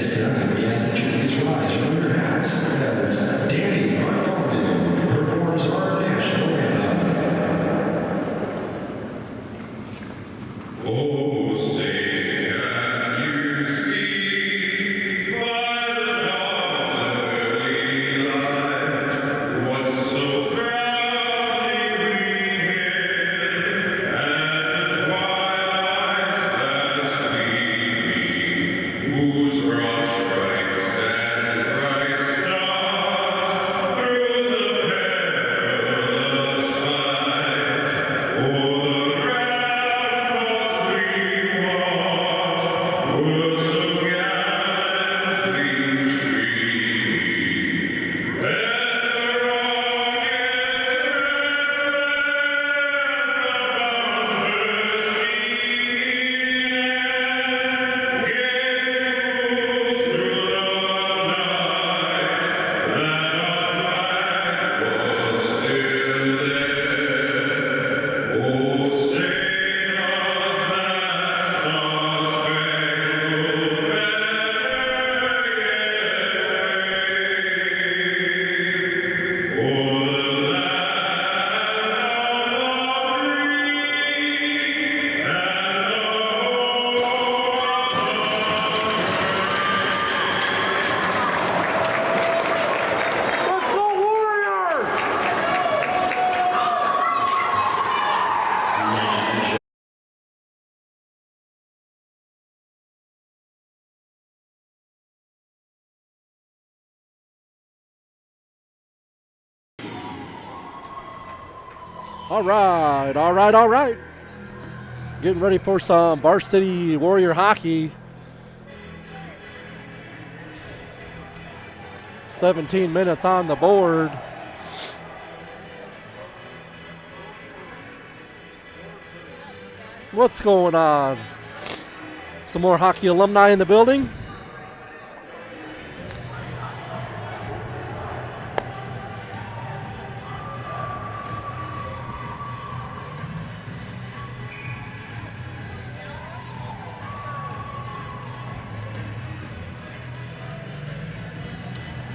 this time, we ask that you please rise and lower your hats as Danny Bartholomew performs our national anthem. Oh, say can you see by the dawn's early light what so proudly we hailed at the twilight's last gleaming, whose broad stripes and bright stars through the perilous fight o'er the ramparts we watched were so gallantly streaming, and the rocket's red bombs bursting in gave through the night that our flag was still there. Oh, sing us that star-spangled banner yet wave o'er the land of the free and the Let's go Warriors! Ladies and gentlemen. All right. Getting ready for some varsity Warrior hockey. 17 minutes on the board. What's going on? Some more hockey alumni in the building.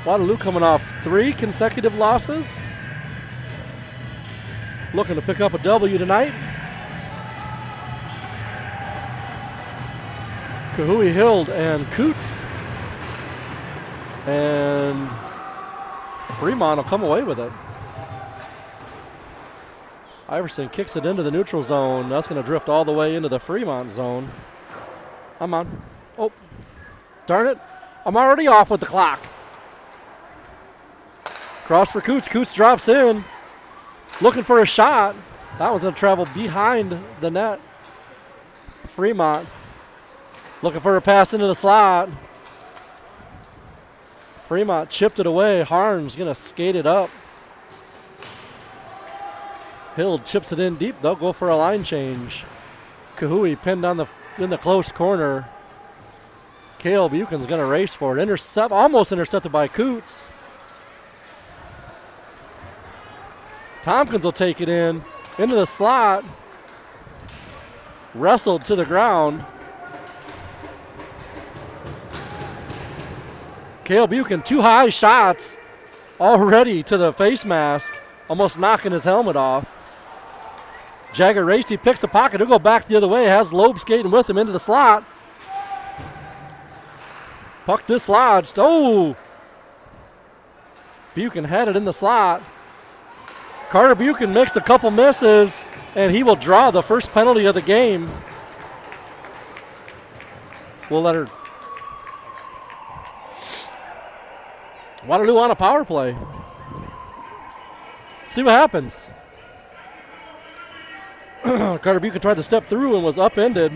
Waterloo coming off 3 consecutive losses. Looking to pick up a W tonight. Kahui, Hild, and Coots. And Fremont will come away with it. Iverson kicks it into the neutral zone. That's going to drift all the way into the Fremont zone. I'm on. Oh, darn it. I'm already off with the clock. Cross for Coots. Coots drops in. Looking for a shot. That was going to travel behind the net. Fremont looking for a pass into the slot. Fremont chipped it away. Harms going to skate it up. Hill chips it in deep. They'll go for a line change. Kahui pinned on in the close corner. Cale Buchan's going to race for it. Almost intercepted by Coots. Tompkins will take it into the slot. Wrestled to the ground. Cale Buchan, 2 high shots already to the face mask, almost knocking his helmet off. Jagger Racy picks the pocket. He'll go back the other way. Has Loeb skating with him into the slot. Puck dislodged. Oh! Buchan had it in the slot. Carter Buchan makes a couple misses, and he will draw the first penalty of the game. We'll let her. Waterloo on a power play. See what happens. Carter Buchan tried to step through and was upended.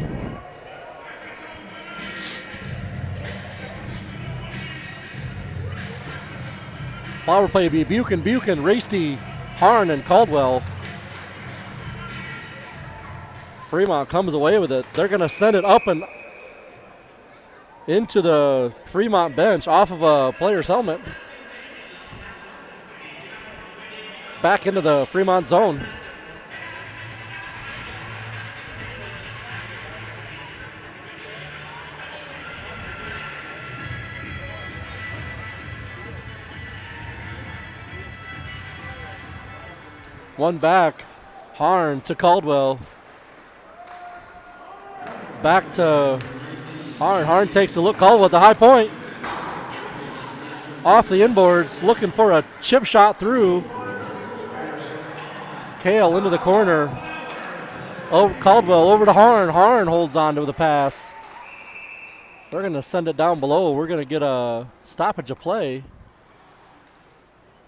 Power play be Buchan, Rasty, Harn, and Caldwell. Fremont comes away with it. They're going to send it up and into the Fremont bench off of a player's helmet. Back into the Fremont zone. One back. Harn to Caldwell. Back to Harn. Harn takes a look. Caldwell at the high point. Off the inboards, looking for a chip shot through. Kale into the corner. Oh, Caldwell over to Harn. Harn holds on to the pass. They're going to send it down below. We're going to get a stoppage of play.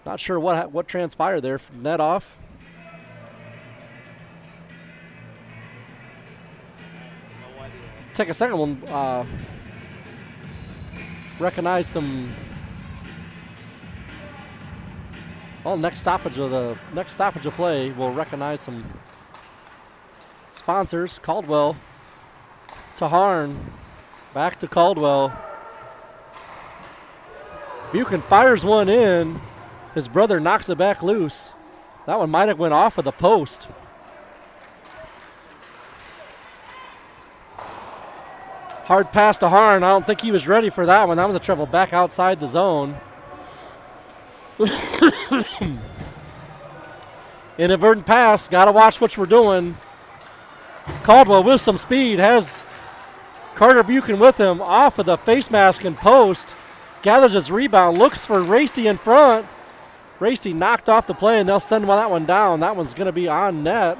Not sure what transpired there. Net off. Take a second one. Recognize some. Well, next stoppage of play. We'll recognize some sponsors. Caldwell to Harn. Back to Caldwell. Buchan fires one in. His brother knocks it back loose. That one might have went off of the post. Hard pass to Harn. I don't think he was ready for that one. That was a travel back outside the zone. Inadvertent pass. Got to watch what we're doing. Caldwell with some speed. Has Carter Buchan with him. Off of the face mask and post. Gathers his rebound. Looks for Rasty in front. Rasty knocked off the play, and they'll send that one down. That one's going to be on net.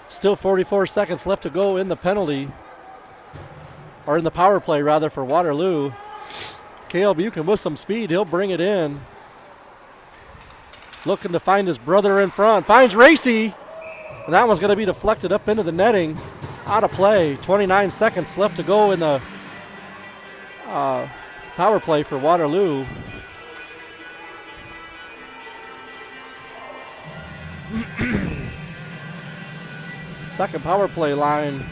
Still 44 seconds left to go in the penalty. Or in the power play, rather, for Waterloo. Cale Buchan with some speed. He'll bring it in. Looking to find his brother in front. Finds Rasty. And that one's going to be deflected up into the netting. Out of play. 29 seconds left to go in the power play for Waterloo. Second power play line.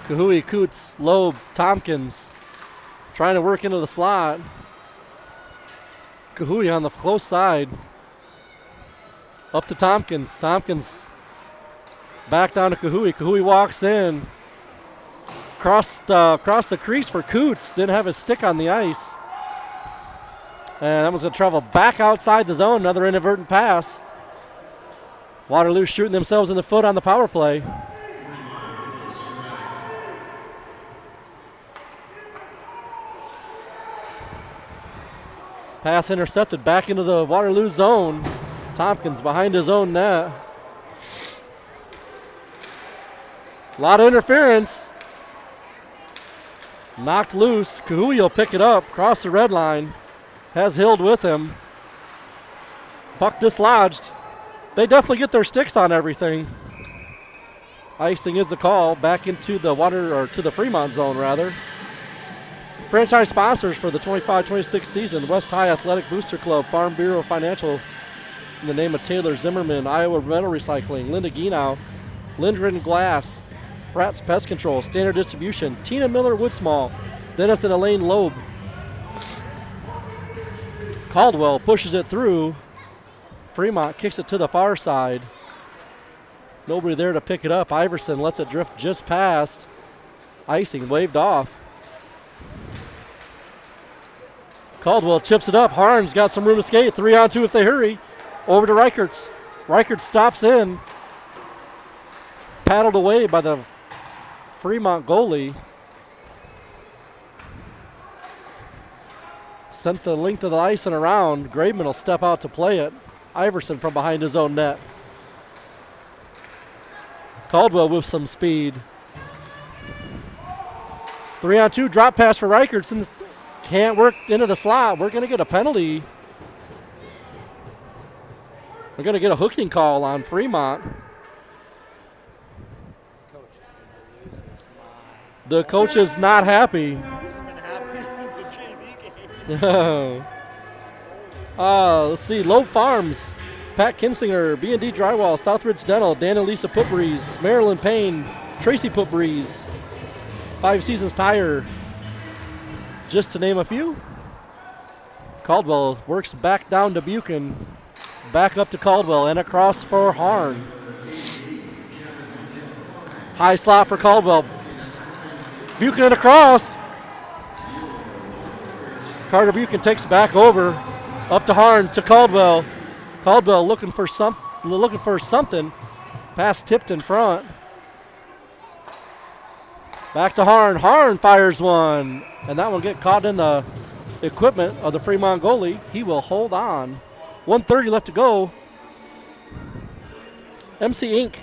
Kahui, Coots, Loeb, Tompkins trying to work into the slot. Kahui on the close side. Up to Tompkins. Tompkins back down to Kahui. Kahui walks in. Crossed the crease for Coots. Didn't have his stick on the ice. And that was going to travel back outside the zone. Another inadvertent pass. Waterloo shooting themselves in the foot on the power play. Pass intercepted back into the Waterloo zone. Tompkins behind his own net. A lot of interference. Knocked loose. Kahui will pick it up, cross the red line. Has Hild with him. Puck dislodged. They definitely get their sticks on everything. Icing is the call. Back into the to the Fremont zone, rather. Franchise sponsors for the 25-26 season: West High Athletic Booster Club, Farm Bureau Financial, in the name of Taylor Zimmerman, Iowa Metal Recycling, Linda Gienow, Lindgren Glass, Pratt's Pest Control, Standard Distribution, Tina Miller Woodsmall, Dennis and Elaine Loeb. Caldwell pushes it through. Fremont kicks it to the far side. Nobody there to pick it up. Iverson lets it drift just past. Icing waved off. Caldwell chips it up. Harn's got some room to skate. 3-on-2 if they hurry. Over to Reichertz. Reichertz stops in. Paddled away by the Fremont goalie. Sent the length of the ice and around. Graveman will step out to play it. Iverson from behind his own net. Caldwell with some speed. 3-on-2 drop pass for Reichertz and can't work into the slot. We're going to get a penalty. We're going to get a hooking call on Fremont. The coach is not happy. Let's see. Loeb Farms, Pat Kinsinger, B&D Drywall, Southridge Dental, Dan and Lisa Putbreeze, Marilyn Payne, Tracy Putbreeze, 5 Seasons Tire, just to name a few. Caldwell works back down to Buchan, back up to Caldwell, and across for Harn. High slot for Caldwell. Buchan across. Carter Buchan takes it back over. Up to Harn to Caldwell. Caldwell looking for something. Pass tipped in front. Back to Harn. Harn fires one. And that one get caught in the equipment of the Fremont goalie. He will hold on. 1:30 left to go. MC Inc.,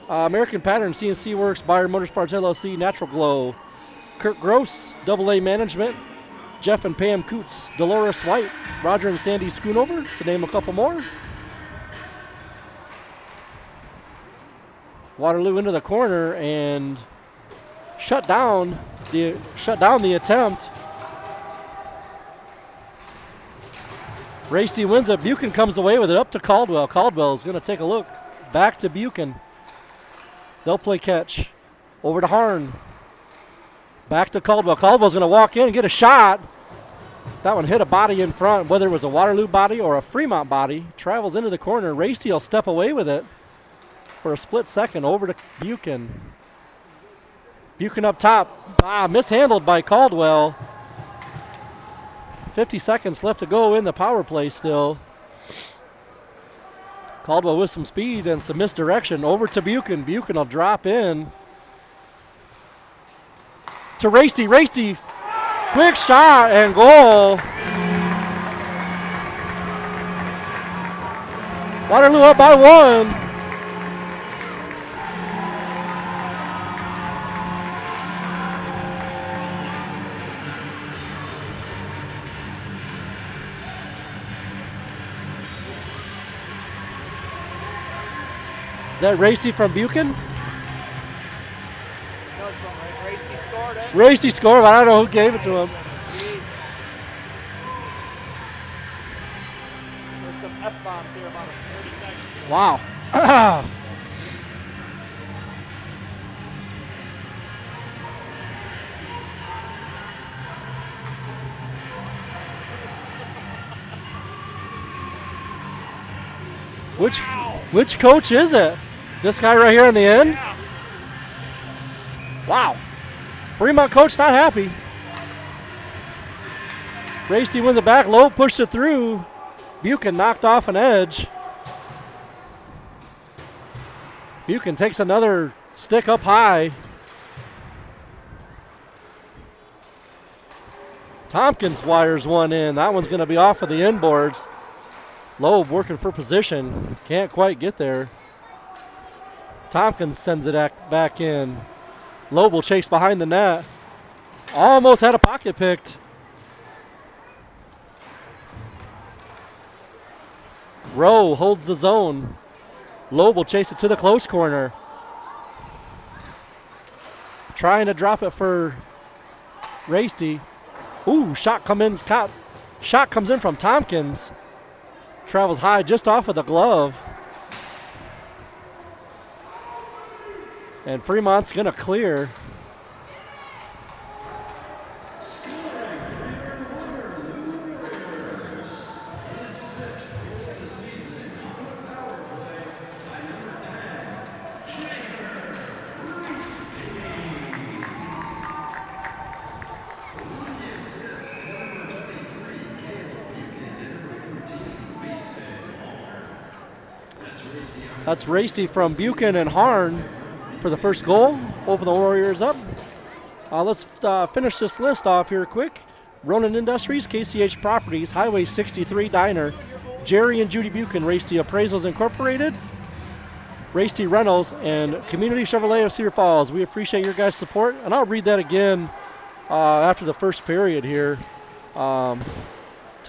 American Pattern, CNC Works, Bayer Motorsports LLC, Natural Glow, Kurt Gross, AA Management, Jeff and Pam Coots, Dolores White, Roger and Sandy Schoonover, to name a couple more. Waterloo into the corner and shut down the attempt. Racy wins it. Buchan comes away with it up to Caldwell. Caldwell is going to take a look. Back to Buchan. They'll play catch. Over to Harn. Back to Caldwell. Caldwell's going to walk in and get a shot. That one hit a body in front, whether it was a Waterloo body or a Fremont body. Travels into the corner. Racy will step away with it for a split second. Over to Buchan. Buchan up top. Mishandled by Caldwell. 50 seconds left to go in the power play still. Caldwell with some speed and some misdirection. Over to Buchan. Buchan will drop in. To Racy. Racy, quick shot and goal. Waterloo up by one. Is that Racy from Buchan? Racy scored it. Racy scored, but I don't know who gave it to him. There's some F-bombs here about 30 seconds. Wow. Which coach is it? This guy right here in the end? Yeah. Wow. Fremont coach not happy. Racy wins it back low, pushed it through. Buchan knocked off an edge. Buchan takes another stick up high. Tompkins wires one in. That one's going to be off of the inboards. Loeb working for position. Can't quite get there. Tompkins sends it back in. Loeb will chase behind the net. Almost had a pocket picked. Rowe holds the zone. Loeb will chase it to the close corner. Trying to drop it for Racy. Ooh, shot comes in from Tompkins. Travels high just off of the glove. And Fremont's going to clear. That's Racy from Buchan and Harn for the first goal. Open the Warriors up. Let's finish this list off here quick. Ronan Industries, KCH Properties, Highway 63 Diner, Jerry and Judy Buchan, Racy Appraisals Incorporated, Racy Reynolds, and Community Chevrolet of Cedar Falls. We appreciate your guys' support, and I'll read that again after the first period here to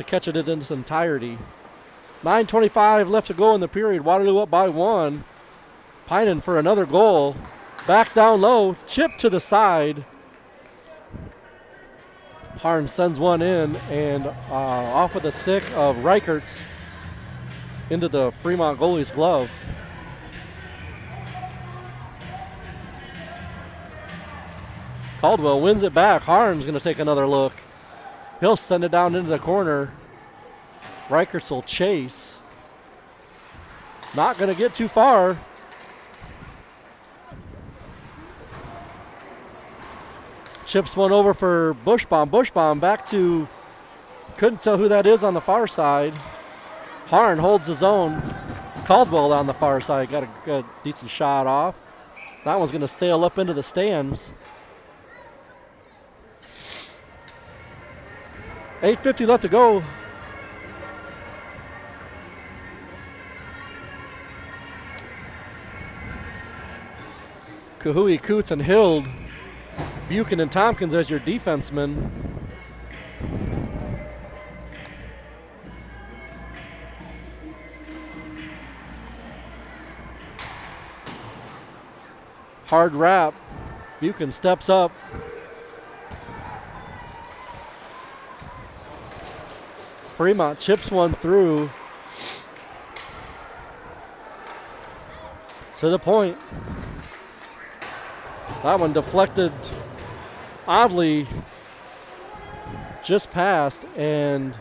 catch it in its entirety. 9:25 left to go in the period. Waterloo up by one. Pining for another goal. Back down low. Chip to the side. Harn sends one in and off with the stick of Reichert's into the Fremont goalie's glove. Caldwell wins it back. Harn's going to take another look. He'll send it down into the corner. Reichert's will chase. Not going to get too far. Chips one over for Bushbaum. Bushbaum back to Couldn't tell who that is on the far side. Harn holds his own. Caldwell on the far side got a decent shot off. That one's going to sail up into the stands. 8:50 left to go. Kahui, Coots, and Hild. Buchan and Tompkins as your defensemen. Hard wrap. Buchan steps up. Fremont chips one through. To the point. That one deflected oddly just past, and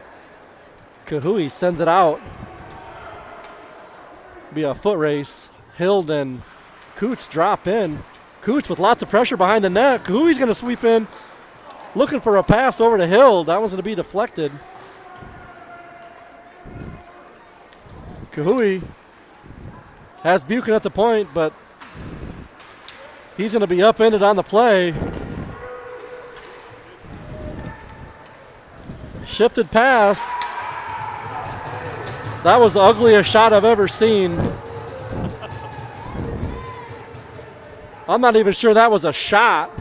Kahui sends it out. Be a foot race. Hild and Coots drop in. Coots with lots of pressure behind the net. Kahui's going to sweep in, looking for a pass over to Hild. That one's going to be deflected. Kahui has Buchan at the point, but he's going to be upended on the play. Shifted pass. That was the ugliest shot I've ever seen. I'm not even sure that was a shot.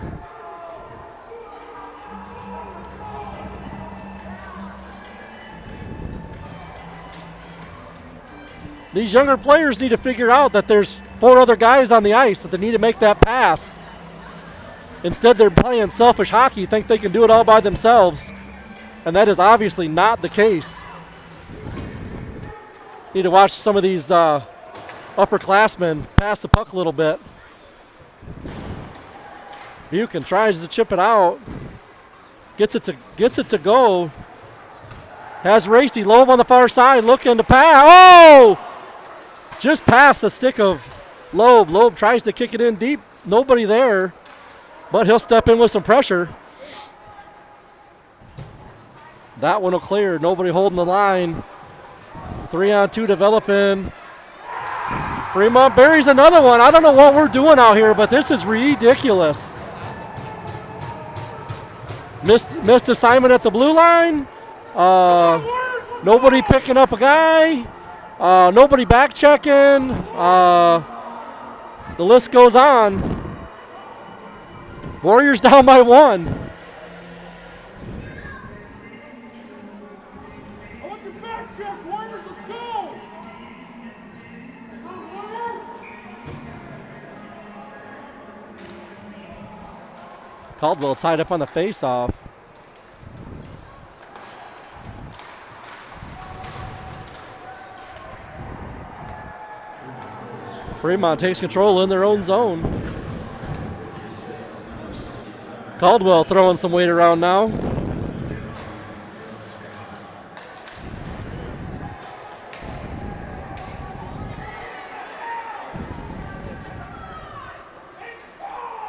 These younger players need to figure out that there's 4 other guys on the ice, that they need to make that pass. Instead, they're playing selfish hockey, think they can do it all by themselves. And that is obviously not the case. Need to watch some of these upperclassmen pass the puck a little bit. Buchan tries to chip it out. Gets it to go. Has Racy. Loeb on the far side looking to pass. Oh! Just past the stick of Loeb. Loeb tries to kick it in deep. Nobody there. But he'll step in with some pressure. That one will clear. Nobody holding the line. 3-on-2 developing. Fremont buries another one. I don't know what we're doing out here, but this is ridiculous. Missed assignment at the blue line. Nobody picking up a guy. Nobody back checking. The list goes on. Warriors down by 1. Caldwell tied up on the face-off. Fremont takes control in their own zone. Caldwell throwing some weight around now.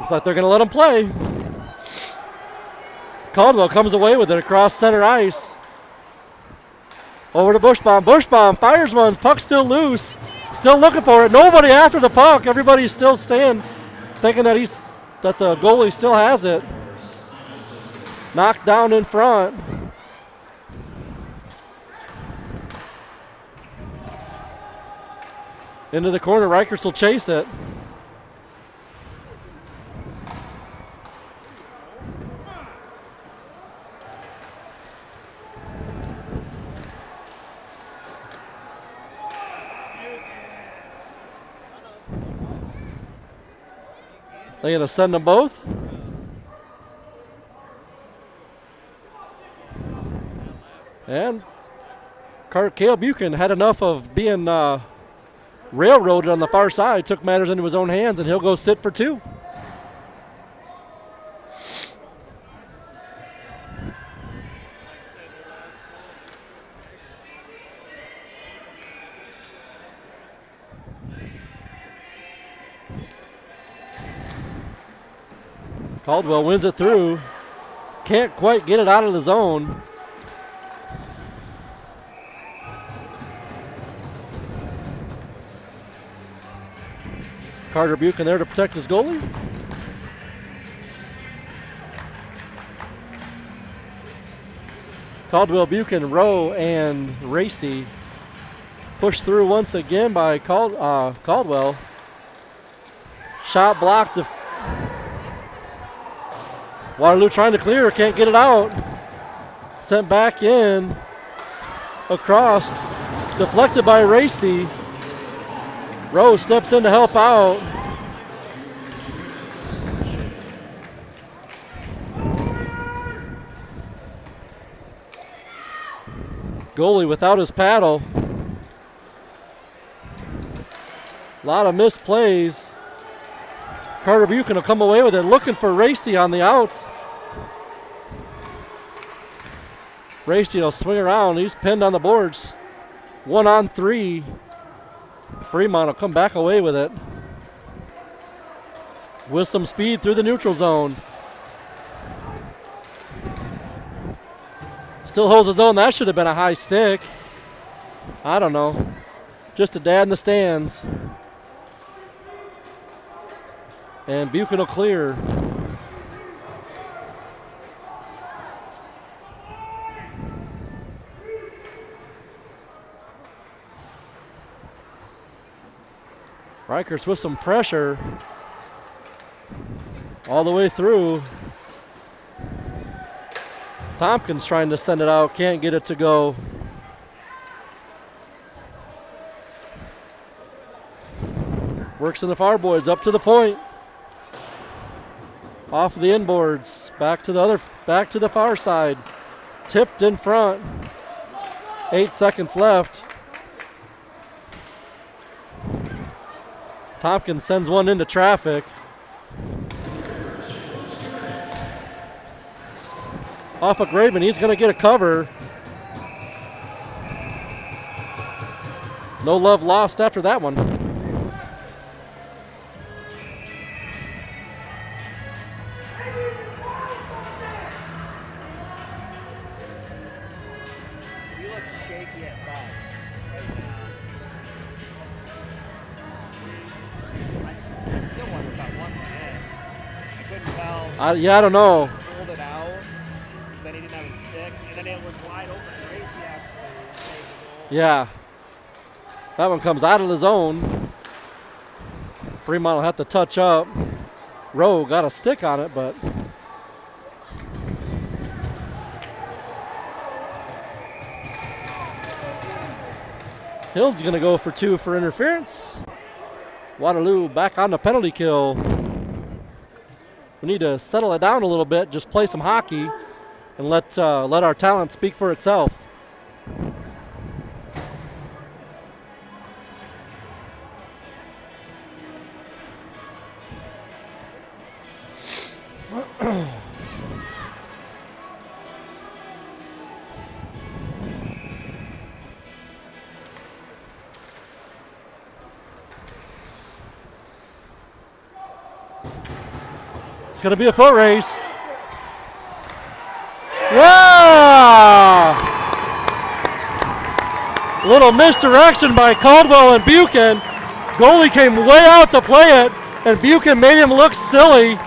Looks like they're going to let him play. Caldwell comes away with it across center ice. Over to Bushbaum. Bushbaum fires one. Puck still loose. Still looking for it. Nobody after the puck. Everybody's still staying, thinking that the goalie still has it. Knocked down in front. Into the corner. Reicherts will chase it. They're going to send them both. And Cale Buchan had enough of being railroaded on the far side, took matters into his own hands, and he'll go sit for 2. Caldwell wins it through. Can't quite get it out of the zone. Carter Buchan there to protect his goalie. Caldwell, Buchan, Rowe, and Racy pushed through once again by Caldwell. Shot blocked. Waterloo trying to clear, can't get it out. Sent back in, across, deflected by Racy. Rowe steps in to help out. Goalie without his paddle. A lot of missed plays. Carter Buchan will come away with it, looking for Racy on the outs. Racy will swing around. He's pinned on the boards. 1-on-3. Fremont will come back away with it. With some speed through the neutral zone. Still holds his own. That should have been a high stick. I don't know. Just a dad in the stands. And Buchan will clear. Reichert's with some pressure all the way through. Tompkins trying to send it out, can't get it to go. Works in the far boards, up to the point. Off of the inboards, back to the far side. Tipped in front. 8 seconds left. Tompkins sends one into traffic. Off of Graveman, he's going to get a cover. No love lost after that one. You look shaky at best right now. I still wonder about one hand. I couldn't tell. Yeah, I don't know. Pulled it out. Then he didn't have his stick. And then it was wide open. Racy actually saved the goal. Yeah. That one comes out of the zone. Fremont will have to touch up. Rowe got a stick on it, but Hill's going to go for 2 for interference. Waterloo back on the penalty kill. We need to settle it down a little bit, just play some hockey, and let our talent speak for itself. It's going to be a foot race. Yeah! Little misdirection by Caldwell and Buchan. Goalie came way out to play it, and Buchan made him look silly.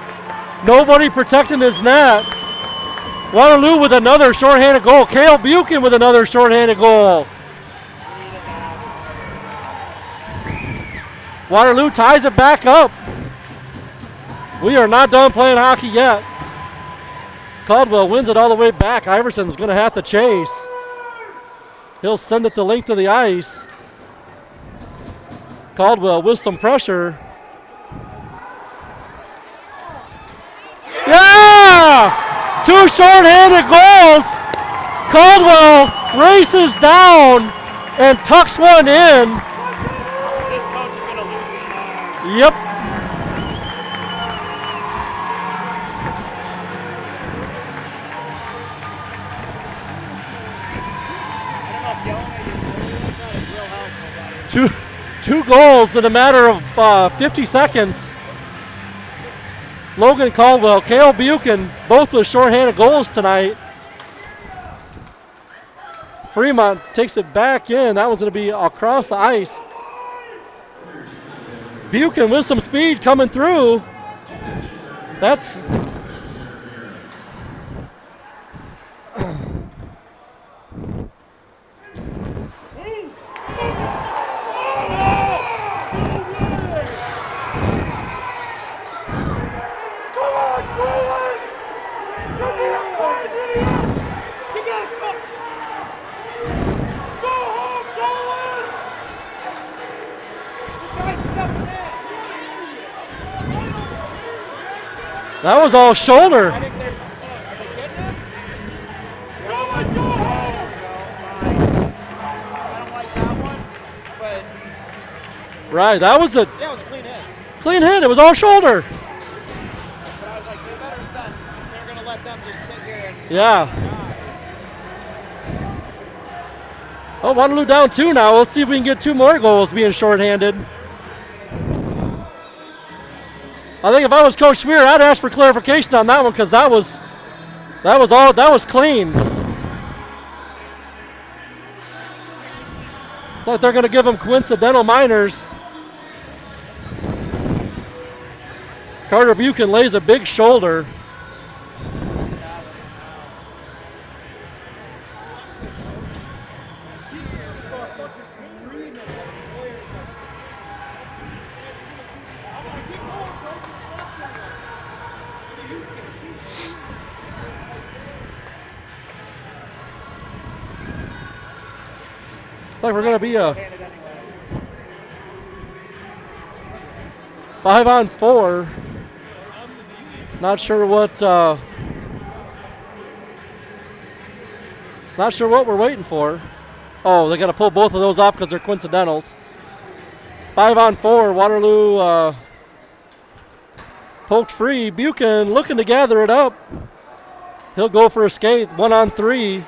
Nobody protecting his net. Waterloo with another shorthanded goal. Cale Buchan with another shorthanded goal. Waterloo ties it back up. We are not done playing hockey yet. Caldwell wins it all the way back. Iverson's going to have to chase. He'll send it the length of the ice. Caldwell with some pressure. Yeah! 2 short-handed goals. Caldwell races down and tucks one in. This coach is going to lose his mind. Yep. Two goals in a matter of 50 seconds. Logan Caldwell, Cale Buchan, both with shorthanded goals tonight. Fremont takes it back in. That was going to be across the ice. Buchan with some speed coming through. That's that was all shoulder. I think they're getting him. I don't like that one, but Right, that was a yeah, it was a clean hit. clean hit. It was all shoulder. But I was like, they better set. They're gonna let them just sit here and Yeah. Oh, Waterloo down 2 now. Let's see if we can get 2 more goals being shorthanded. I think if I was Coach Schmier, I'd ask for clarification on that one because that was clean. It's like they're going to give them coincidental minors. Carter Buchan lays a big shoulder. Like we're going to be a 5-on-4. Not sure what we're waiting for. Oh, they got to pull both of those off because they're coincidentals. 5-on-4. Waterloo poked free. Buchan looking to gather it up. He'll go for a skate. 1-on-3.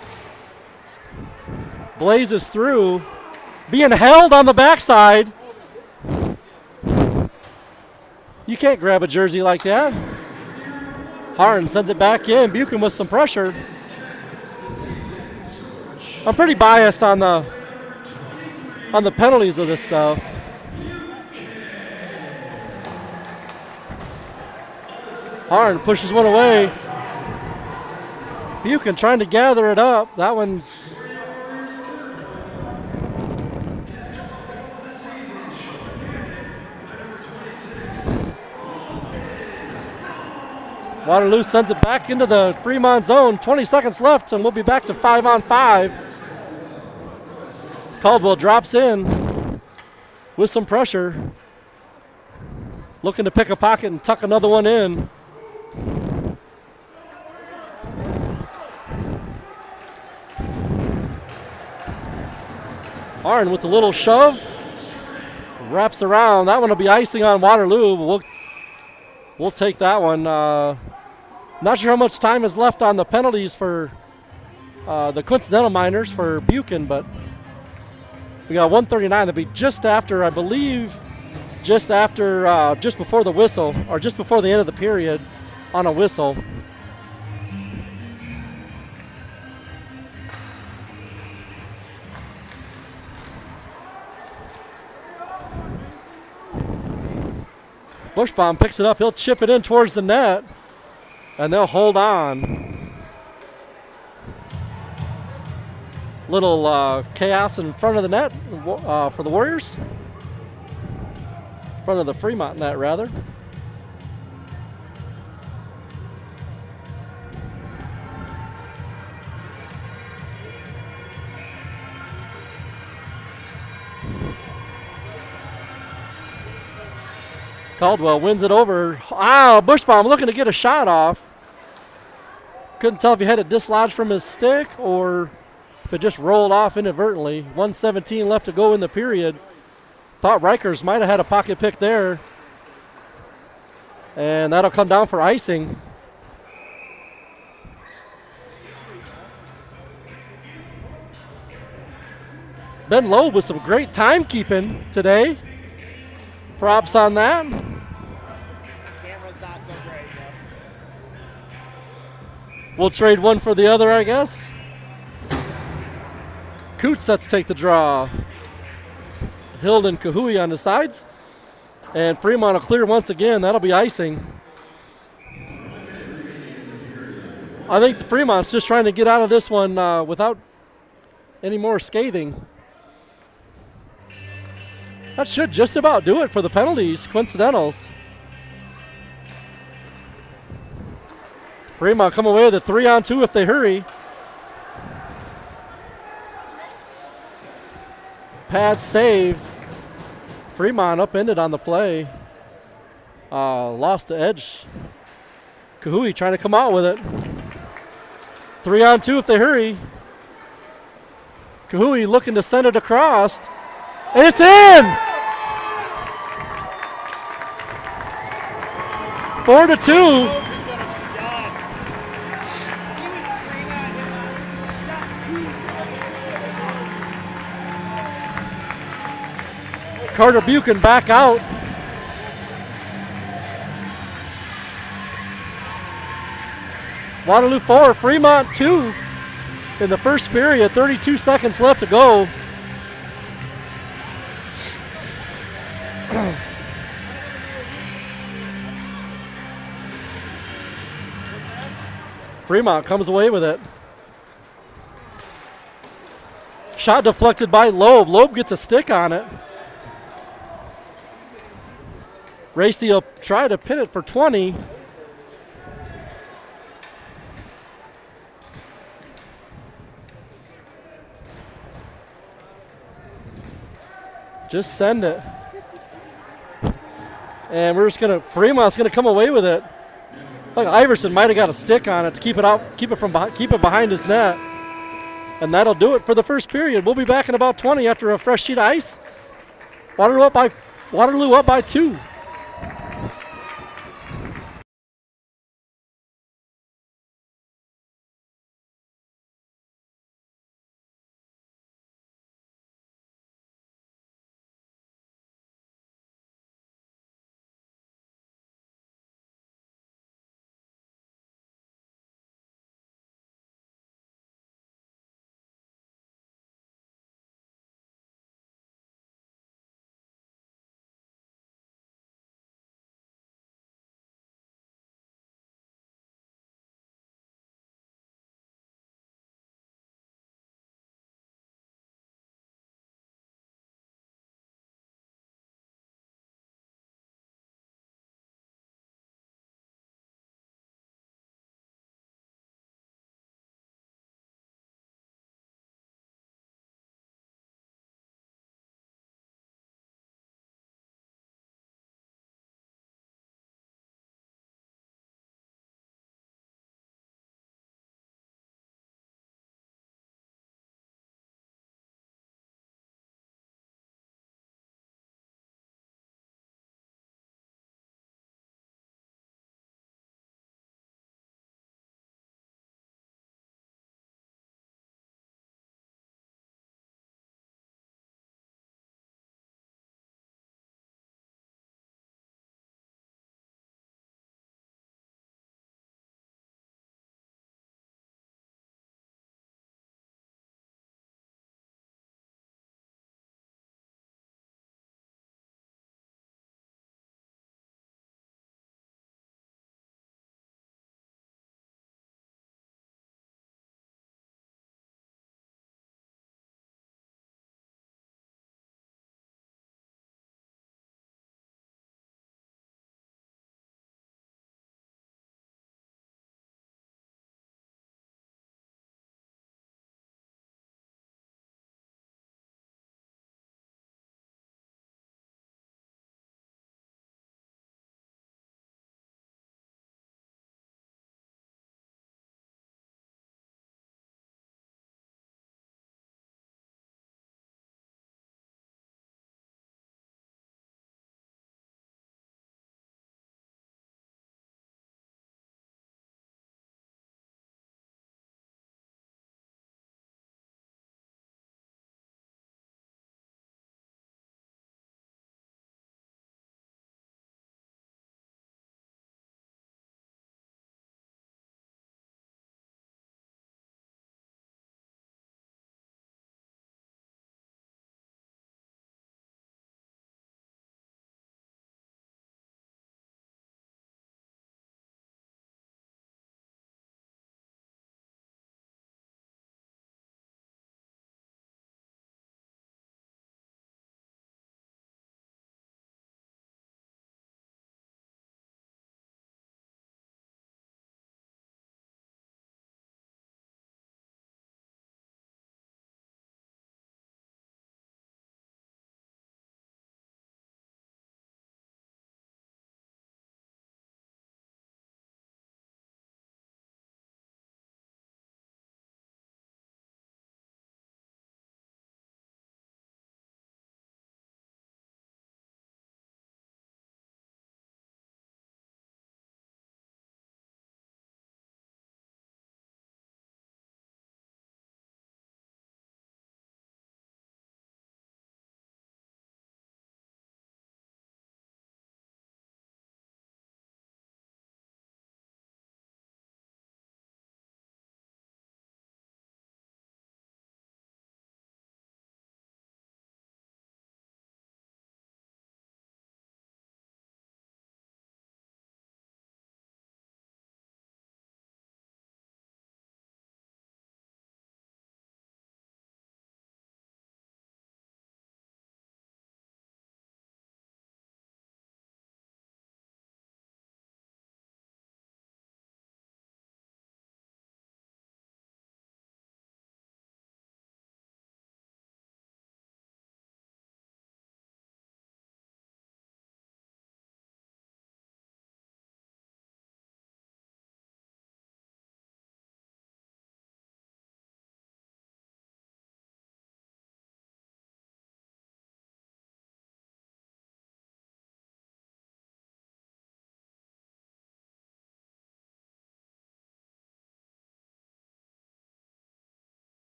Blazes through. Being held on the backside. You can't grab a jersey like that. Harn sends it back in. Buchan with some pressure. I'm pretty biased on the penalties of this stuff. Harn pushes one away. Buchan trying to gather it up. That one's Waterloo sends it back into the Fremont zone. 20 seconds left, and we'll be back to 5-on-5. Caldwell drops in with some pressure. Looking to pick a pocket and tuck another one in. Arn with a little shove. Wraps around. That one will be icing on Waterloo, but we'll take that one. Not sure how much time is left on the penalties for the coincidental minors for Buchan, but we got 1:39. That'll be just after, I believe, just before the whistle, or just before the end of the period on a whistle. Bushbaum picks it up. He'll chip it in towards the net, and they'll hold on. Little chaos in front of the net for the Warriors. In front of the Fremont net, rather. Caldwell wins it over. Bushbaum looking to get a shot off. Couldn't tell if he had it dislodged from his stick or if it just rolled off inadvertently. 1:17 left to go in the period. Thought Rikers might have had a pocket pick there. And that'll come down for icing. Ben Loeb with some great timekeeping today. Props on that. Camera's not so great, though. We'll trade one for the other, I guess. Coots sets take the draw. Hild and Kahui on the sides. And Fremont will clear once again. That'll be icing. I think the Fremont's just trying to get out of this one without any more scathing. That should just about do it for the penalties, coincidentals. Fremont come away with a 3-on-2 if they hurry. Pad save. Fremont upended on the play. Lost the edge. Kahui trying to come out with it. 3-on-2 if they hurry. Kahui looking to send it across. And it's in! 4-2. Carter Buchan back out. Waterloo 4, Fremont 2 in the first period. 32 seconds left to go. Fremont comes away with it. Shot deflected by Loeb. Loeb gets a stick on it. Racy will try to pin it for 20. Just send it. And we're just gonna, Fremont's gonna come away with it. Look, Iverson might have got a stick on it to keep it out, keep it behind his net. And that'll do it for the first period. We'll be back in about 20 after a fresh sheet of ice. Waterloo up by 2.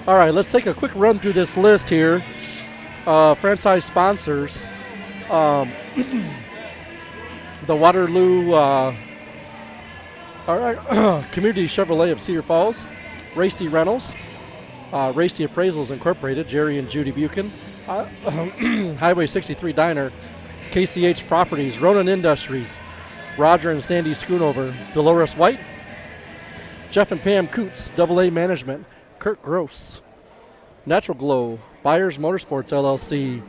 All right, let's take a quick run through this list here. Franchise sponsors. The Waterloo Community Chevrolet of Cedar Falls, Racy Reynolds, Racy Appraisals Incorporated, Jerry and Judy Buchan, Highway 63 Diner, KCH Properties, Ronan Industries, Roger and Sandy Schoonover, Dolores White, Jeff and Pam Coots, AA Management, Kurt Gross, Natural Glow, Byers Motorsports LLC,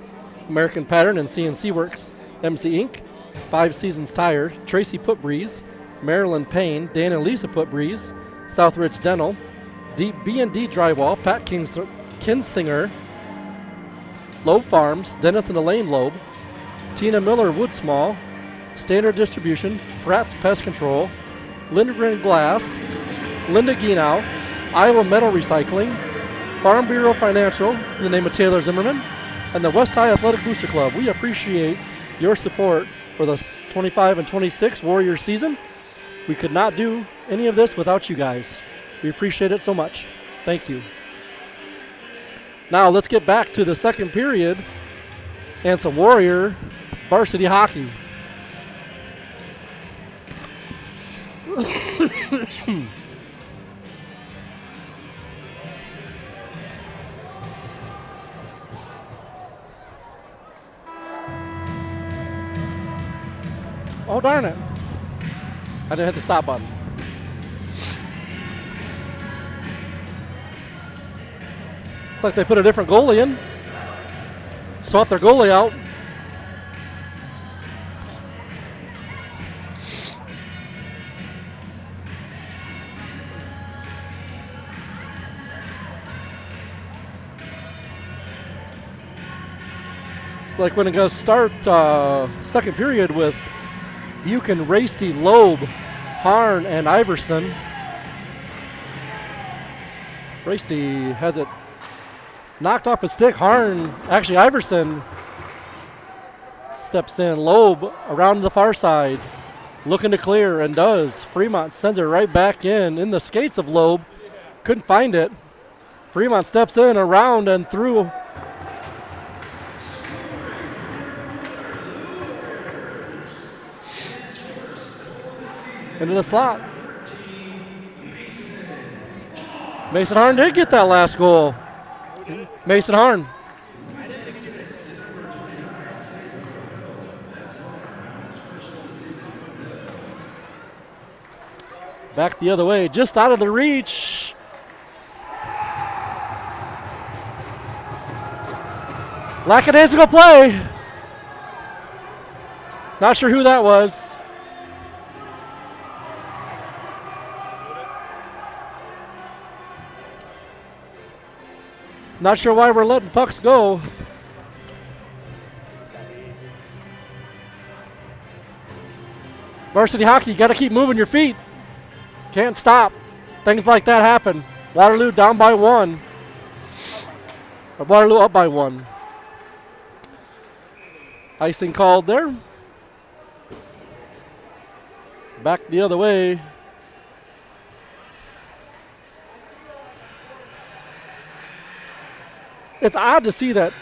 American Pattern and CNC Works, MC Inc., 5 Seasons Tire, Tracy Putbreeze, Marilyn Payne, Dan and Lisa Putbreeze, Southridge Dental, B&D Drywall, Pat Kinsinger, Loeb Farms, Dennis and Elaine Loeb, Tina Miller Woodsmall, Standard Distribution, Pratt's Pest Control, Lindgren Glass, Linda Gienow, Iowa Metal Recycling, Farm Bureau Financial, in the name of Taylor Zimmerman, and the West High Athletic Booster Club. We appreciate your support for the 25 and 26 Warriors season. We could not do any of this without you guys. We appreciate it so much. Thank you. Now let's get back to the second period and some Warrior varsity hockey. Oh, darn it. I didn't hit the stop button. It's like they put a different goalie in. Swapped their goalie out. It's like when it goes start second period with Buchan, Racy, Loeb, Harn, and Iverson. Racy has it knocked off his stick. Harn, actually Iverson steps in. Loeb around the far side, looking to clear, and does. Fremont sends it right back in the skates of Loeb. Couldn't find it. Fremont steps in, around, and through. Into the slot. Mason Harn did get that last goal. Mason Harn. Back the other way, just out of the reach. Lackadaisical play. Not sure who that was. Not sure why we're letting pucks go. Varsity hockey, you got to keep moving your feet. Can't stop. Things like that happen. Waterloo down by 1. Or Waterloo up by 1. Icing called there. Back the other way. It's odd to see that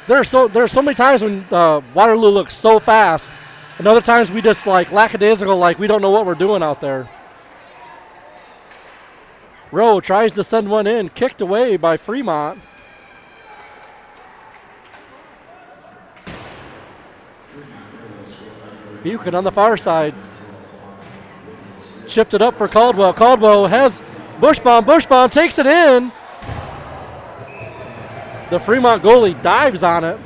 there are so many times when Waterloo looks so fast, and other times we just like lackadaisical, like we don't know what we're doing out there. Rowe tries to send one in, kicked away by Fremont. Buchan on the far side. Chipped it up for Caldwell. Caldwell has Bushbaum takes it in. The Fremont goalie dives on it.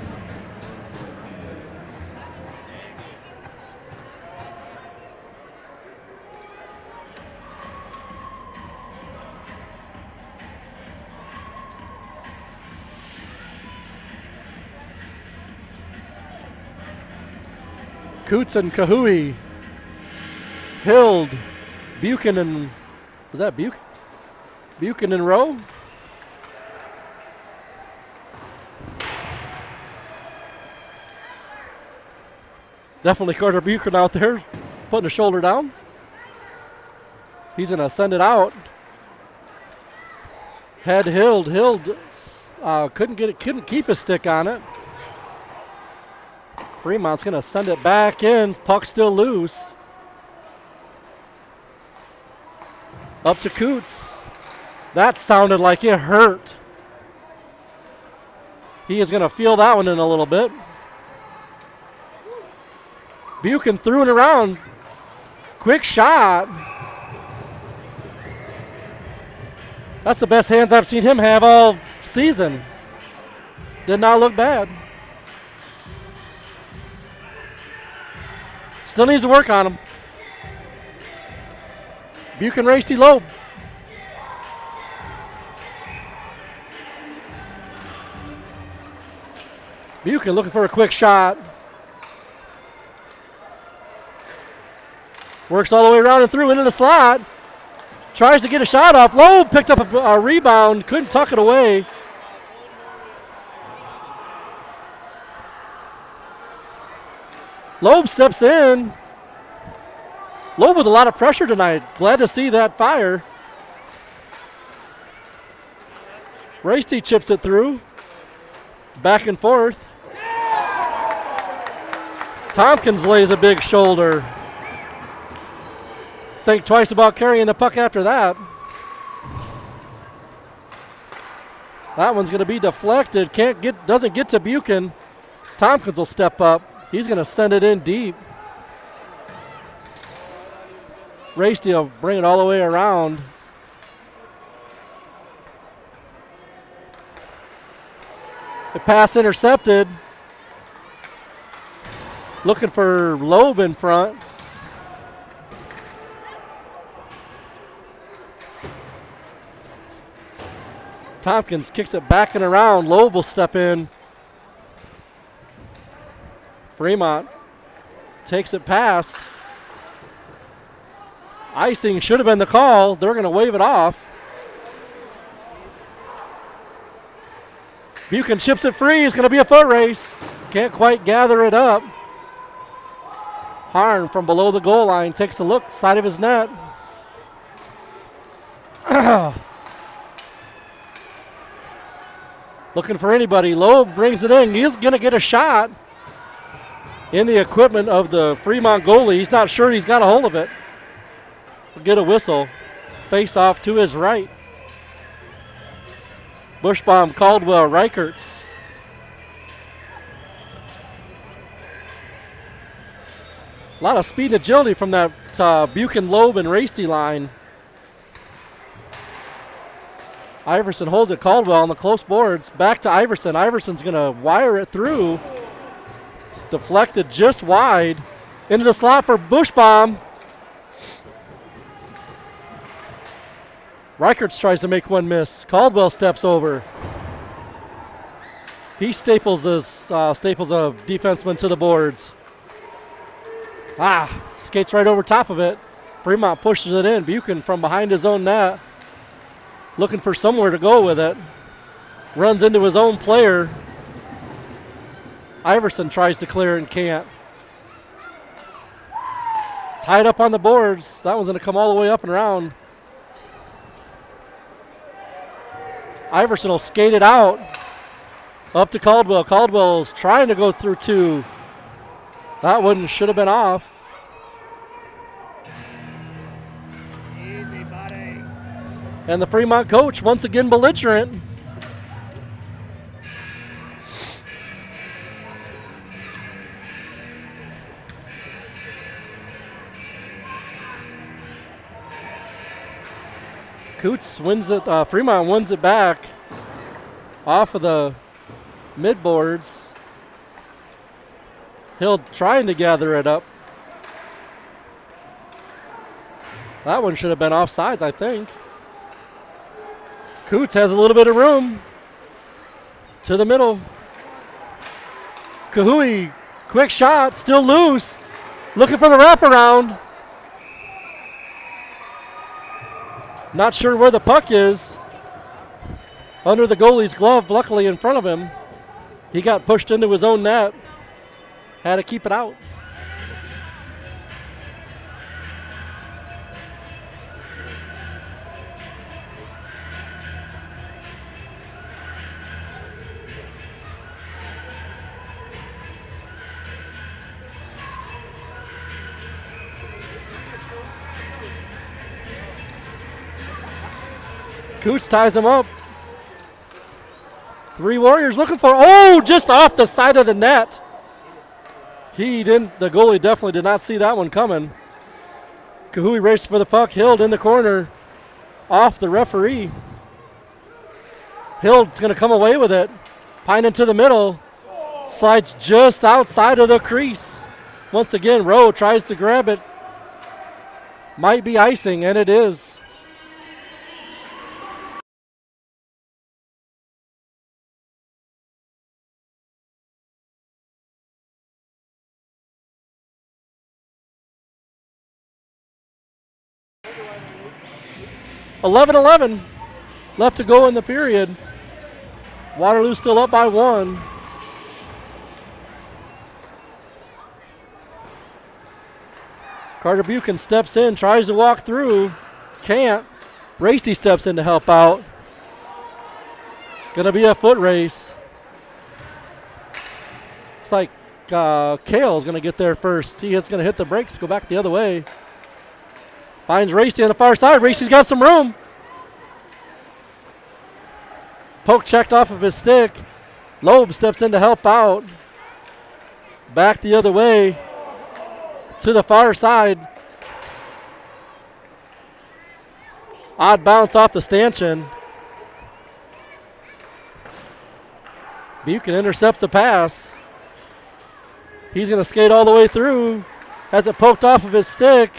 Coots and Kahui. Hild. Buchan and, was that Buchan? Buchan and Rowe. Definitely Carter Buchan out there putting a shoulder down. He's going to send it out. Head Hild. Hild couldn't keep his stick on it. Fremont's going to send it back in. Puck still loose. Up to Coots. That sounded like it hurt. He is going to feel that one in a little bit. Buchan threw it around. Quick shot. That's the best hands I've seen him have all season. Did not look bad. Still needs to work on him. Buchan Racy Loeb. Buchan looking for a quick shot. Works all the way around and through into the slot. Tries to get a shot off. Loeb picked up a rebound. Couldn't tuck it away. Loeb steps in. Loeb with a lot of pressure tonight. Glad to see that fire. Racy chips it through. Back and forth. Tompkins lays a big shoulder. Think twice about carrying the puck after that. That one's going to be deflected. Doesn't get to Buchan. Tompkins will step up. He's going to send it in deep. Racy will bring it all the way around. The pass intercepted. Looking for Loeb in front. Tompkins kicks it back and around. Loeb will step in. Fremont takes it past. Icing should have been the call. They're going to wave it off. Buchan chips it free. It's going to be a foot race. Can't quite gather it up. Harn from below the goal line takes a look, side of his net. Looking for anybody. Loeb brings it in. He's going to get a shot in the equipment of the Fremont goalie. He's not sure he's got a hold of it. We'll get a whistle. Face off to his right. Bushbaum, Caldwell, Reichertz. A lot of speed and agility from that Buchan, Loeb, and Racy line. Iverson holds it. Caldwell on the close boards. Back to Iverson. Iverson's going to wire it through. Deflected just wide. Into the slot for Bushbaum. Reichertz tries to make one miss. Caldwell steps over. He staples a defenseman to the boards. Skates right over top of it. Fremont pushes it in. Buchan from behind his own net. Looking for somewhere to go with it. Runs into his own player. Iverson tries to clear and can't. Tied up on the boards. That one's going to come all the way up and around. Iverson will skate it out. Up to Caldwell. Caldwell's trying to go through two. That one should have been off. Easy, buddy. And the Fremont coach once again belligerent. Coots wins it. Fremont wins it back off of the mid boards. Hill trying to gather it up. That one should have been offsides, I think. Coots has a little bit of room to the middle. Kahui, quick shot, still loose. Looking for the wraparound. Not sure where the puck is. Under the goalie's glove, luckily in front of him. He got pushed into his own net. Had to keep it out. Coots ties him up. 3 Warriors looking for, oh, just off the side of the net. He didn't, the goalie definitely did not see that one coming. Kahui raced for the puck. Hild in the corner off the referee. Hild's going to come away with it. Pine into the middle. Slides just outside of the crease. Once again, Rowe tries to grab it. Might be icing, and it is. (11-11) left to go in the period. Waterloo still up by 1. Carter Buchan steps in, tries to walk through. Can't. Racy steps in to help out. Gonna be a foot race. Looks like Kale's gonna get there first. He is gonna hit the brakes, go back the other way. Finds Racy on the far side. Racy's got some room. Poke checked off of his stick. Loeb steps in to help out. Back the other way to the far side. Odd bounce off the stanchion. Buchan intercepts the pass. He's going to skate all the way through. Has it poked off of his stick.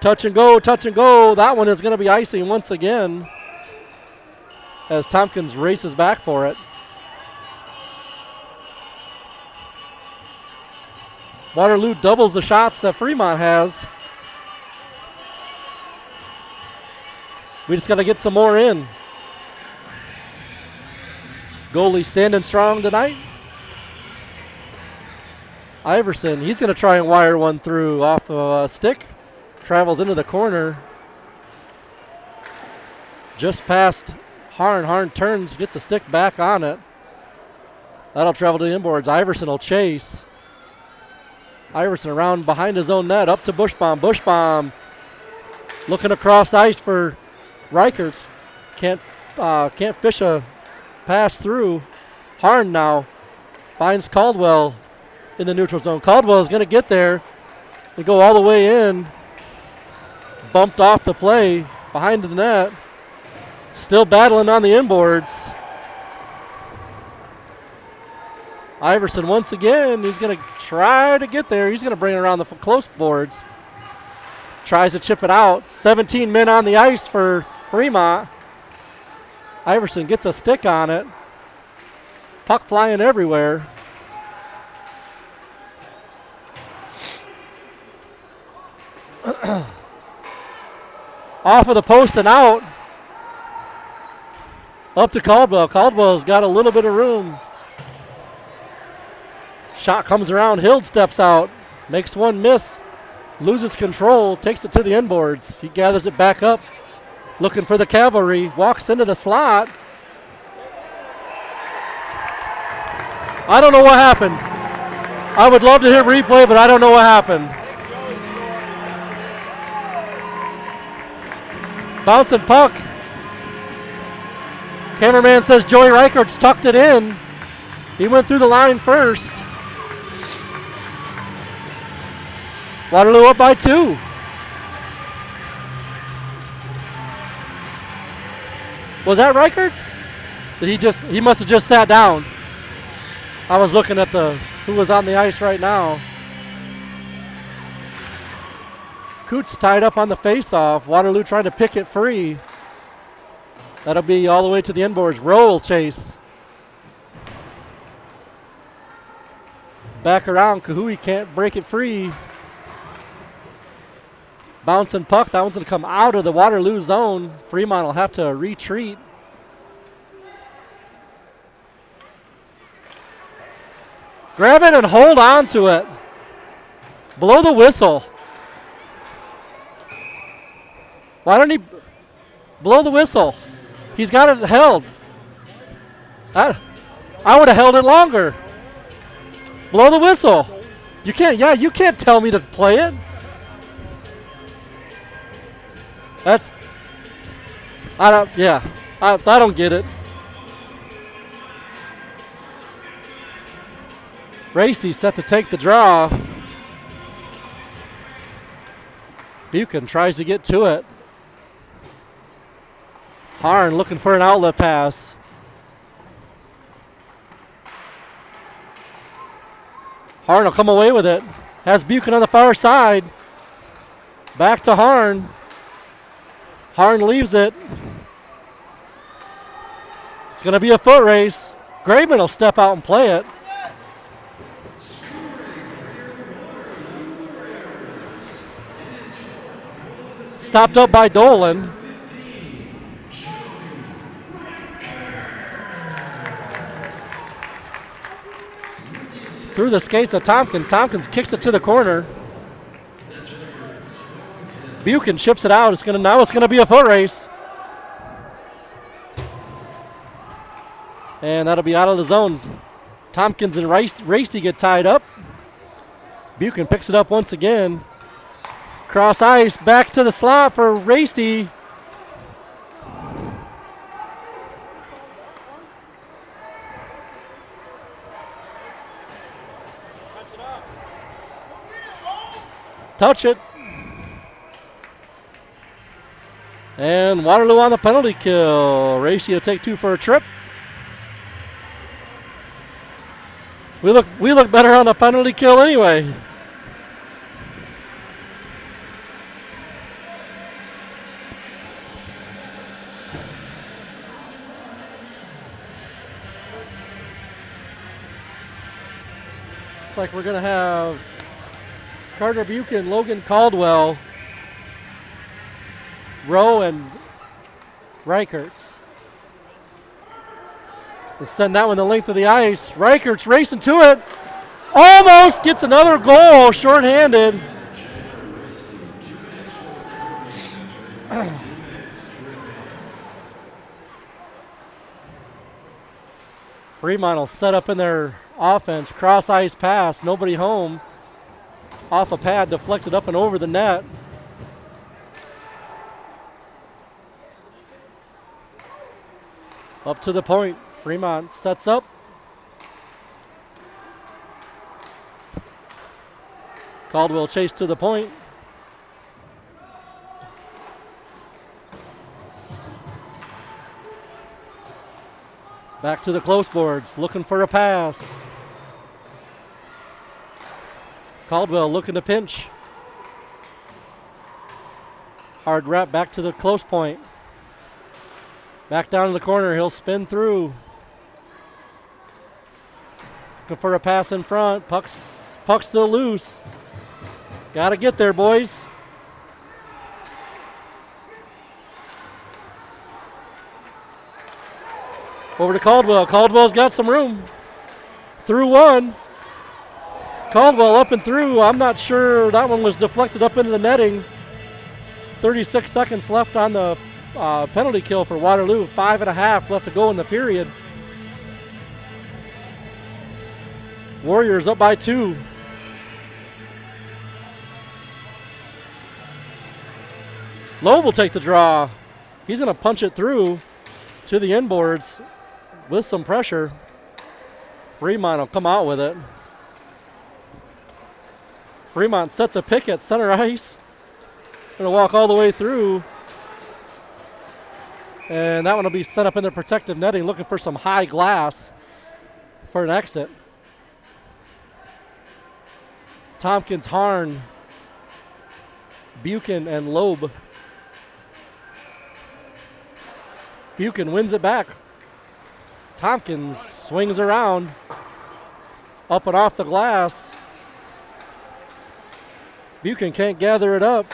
Touch and go, touch and go. That one is going to be icing once again as Tompkins races back for it. Waterloo doubles the shots that Fremont has. We just got to get some more in. Goalie standing strong tonight. Iverson, he's going to try and wire one through off of a stick. Travels into the corner. Just past Harn. Harn turns, gets a stick back on it. That'll travel to the inboards. Iverson will chase. Iverson around behind his own net, up to Bushbaum. Bushbaum looking across ice for Reichertz. Can't fish a pass through. Harn now finds Caldwell in the neutral zone. Caldwell is going to get there. They go all the way in. Bumped off the play behind the net. Still battling on the inboards. Iverson once again, he's going to try to get there. He's going to bring it around the close boards. Tries to chip it out. 17 men on the ice for Fremont. Iverson gets a stick on it. Puck flying everywhere. Off of the post and out. Up to Caldwell. Caldwell's got a little bit of room. Shot comes around. Hild steps out. Makes one miss. Loses control. Takes it to the inboards. He gathers it back up. Looking for the cavalry. Walks into the slot. I don't know what happened. I would love to hear replay, but I don't know what happened. Bouncing puck. Cameraman says Joey Reichertz tucked it in. He went through the line first. Waterloo up by 2. Was that Reichertz? He must have just sat down. I was looking at who was on the ice right now. Coots tied up on the face-off. Waterloo trying to pick it free. That'll be all the way to the inboards. Rowe will chase. Back around. Kahui can't break it free. Bouncing puck. That one's going to come out of the Waterloo zone. Fremont will have to retreat. Grab it and hold on to it. Blow the whistle. Why don't he blow the whistle? He's got it held. I would have held it longer. Blow the whistle. You can't tell me to play it. I don't get it. Racy set to take the draw. Buchan tries to get to it. Harn looking for an outlet pass. Harn will come away with it. Has Buchan on the far side. Back to Harn. Harn leaves it. It's going to be a foot race. Graveman will step out and play it. Stopped up by Dolan. Through the skates of Tompkins. Tompkins kicks it to the corner. Buchan chips it out. Now it's gonna be a foot race. And that'll be out of the zone. Tompkins and Racy get tied up. Buchan picks it up once again. Cross ice, back to the slot for Racy. Touch it. And Waterloo on the penalty kill. Racy will take 2 for a trip. We look better on the penalty kill anyway. Looks like we're gonna have Carter Buchan, Logan Caldwell, Rowe, and Reichertz. Let's send that one the length of the ice. Reichertz racing to it. Almost gets another goal, shorthanded. Fremont will set up in their offense. Cross ice pass, nobody home. Off a pad, deflected up and over the net. Up to the point. Fremont sets up. Caldwell chase to the point. Back to the close boards, looking for a pass. Caldwell looking to pinch. Hard wrap back to the close point. Back down to the corner, he'll spin through. Looking for a pass in front. Puck's still loose. Got to get there, boys. Over to Caldwell. Caldwell's got some room. Through one. Caldwell up and through. I'm not sure. That one was deflected up into the netting. 36 seconds left on the penalty kill for Waterloo. 5.5 left to go in the period. Warriors up by 2. Loeb will take the draw. He's going to punch it through to the inboards with some pressure. Fremont will come out with it. Fremont sets a pick at center ice. Going to walk all the way through. And that one will be set up in the protective netting, looking for some high glass for an exit. Tompkins, Harn, Buchan, and Loeb. Buchan wins it back. Tompkins swings around. Up and off the glass. Buchan can't gather it up.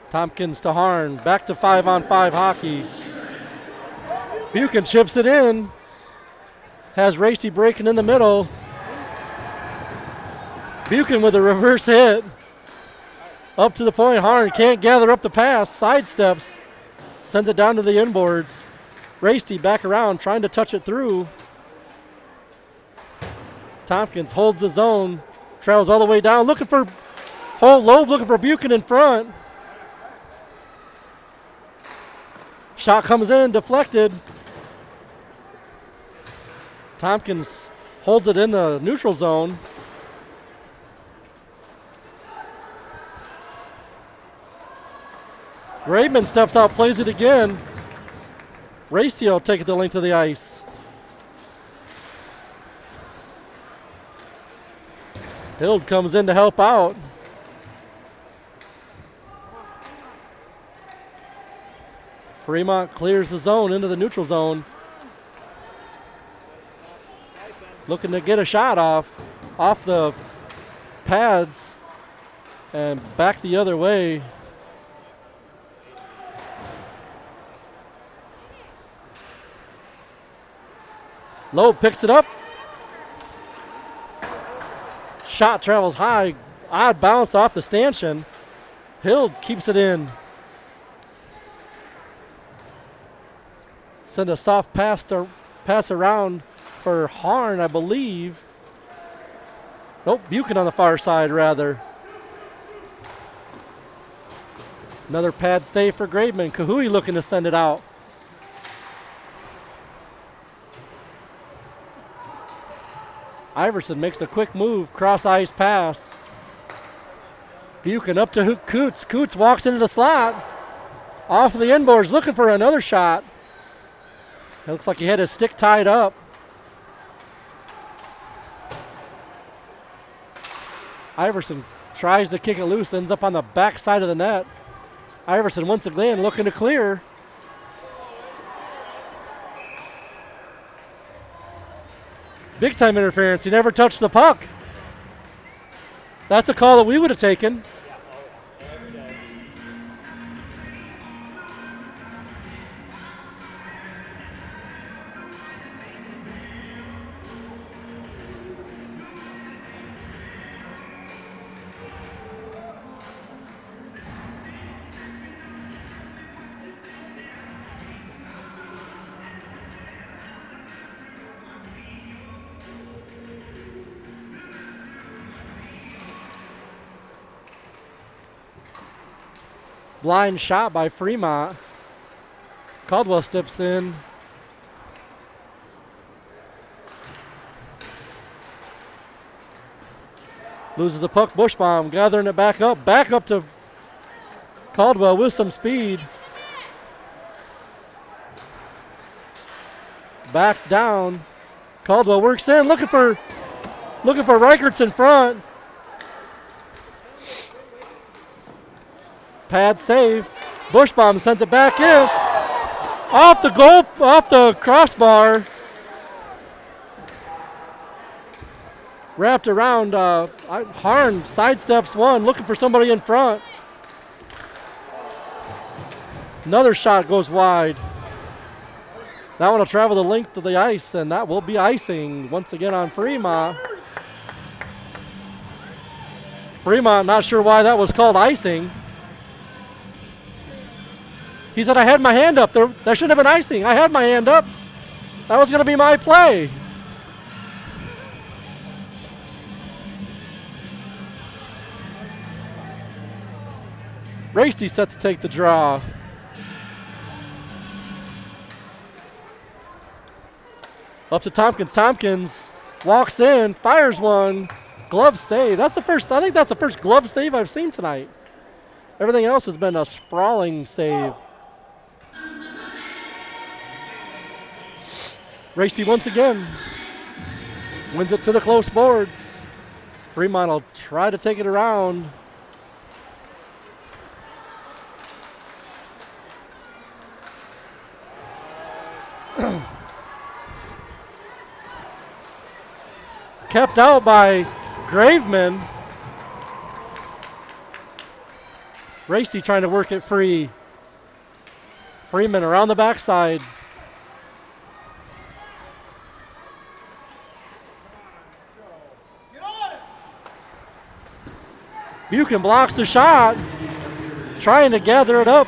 Tompkins to Harn. Back to 5-on-5 hockey. Buchan chips it in. Has Racy breaking in the middle. Buchan with a reverse hit. Up to the point. Harn can't gather up the pass. Sidesteps. Sends it down to the inboards. Racy back around trying to touch it through. Tompkins holds the zone. Travels all the way down. Looking for Loeb looking for Buchan in front. Shot comes in, deflected. Tompkins holds it in the neutral zone. Graveman steps out, plays it again. Racio taking the length of the ice. Hild comes in to help out. Fremont clears the zone into the neutral zone. Looking to get a shot off the pads and back the other way. Loeb picks it up. Shot travels high. Odd bounce off the stanchion. Hild keeps it in. Send a soft pass around for Harn, I believe. Nope, Buchan on the far side, rather. Another pad save for Graveman. Kahui looking to send it out. Iverson makes a quick move, cross ice pass. Buchan up to Coots. Coots walks into the slot. Off the inboards, looking for another shot. It looks like he had his stick tied up. Iverson tries to kick it loose, ends up on the back side of the net. Iverson once again looking to clear. Big time interference. He never touched the puck. That's a call that we would have taken. Blind shot by Fremont. Caldwell steps in. Loses the puck. Bushbaum gathering it back up. Back up to Caldwell with some speed. Back down. Caldwell works in, looking for Reichert's in front. Pad save. Bushbaum sends it back in. Off the crossbar. Wrapped around. Harn sidesteps one, looking for somebody in front. Another shot goes wide. That one will travel the length of the ice, and that will be icing once again on Fremont. Fremont not sure why that was called icing. He said, I had my hand up. There shouldn't have been icing. I had my hand up. That was going to be my play. Racy set to take the draw. Up to Tompkins. Tompkins walks in, fires one. Glove save. I think that's the first glove save I've seen tonight. Everything else has been a sprawling save. Racy once again wins it to the close boards. Fremont will try to take it around. Kept out by Graveman. Racy trying to work it free. Freeman around the backside. Buchan blocks the shot, trying to gather it up.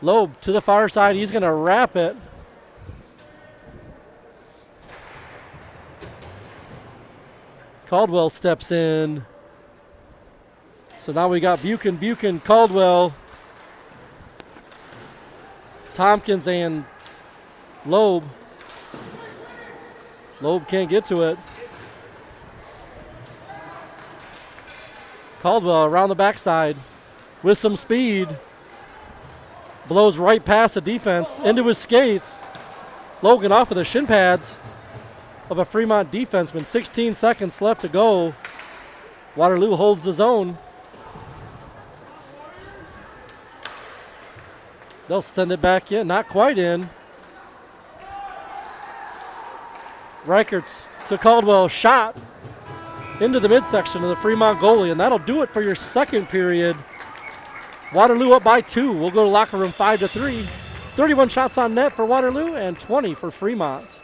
Loeb to the far side, he's going to wrap it. Caldwell steps in. So now we got Buchan, Caldwell, Tompkins, and Loeb. Loeb can't get to it. Caldwell around the backside with some speed. Blows right past the defense into his skates. Logan off of the shin pads of a Fremont defenseman. 16 seconds left to go. Waterloo holds the zone. They'll send it back in. Not quite in. Reichert's to Caldwell. Shot into the midsection of the Fremont goalie, and that'll do it for your second period. Waterloo up by 2. We'll go to locker room 5-3. 31 shots on net for Waterloo and 20 for Fremont.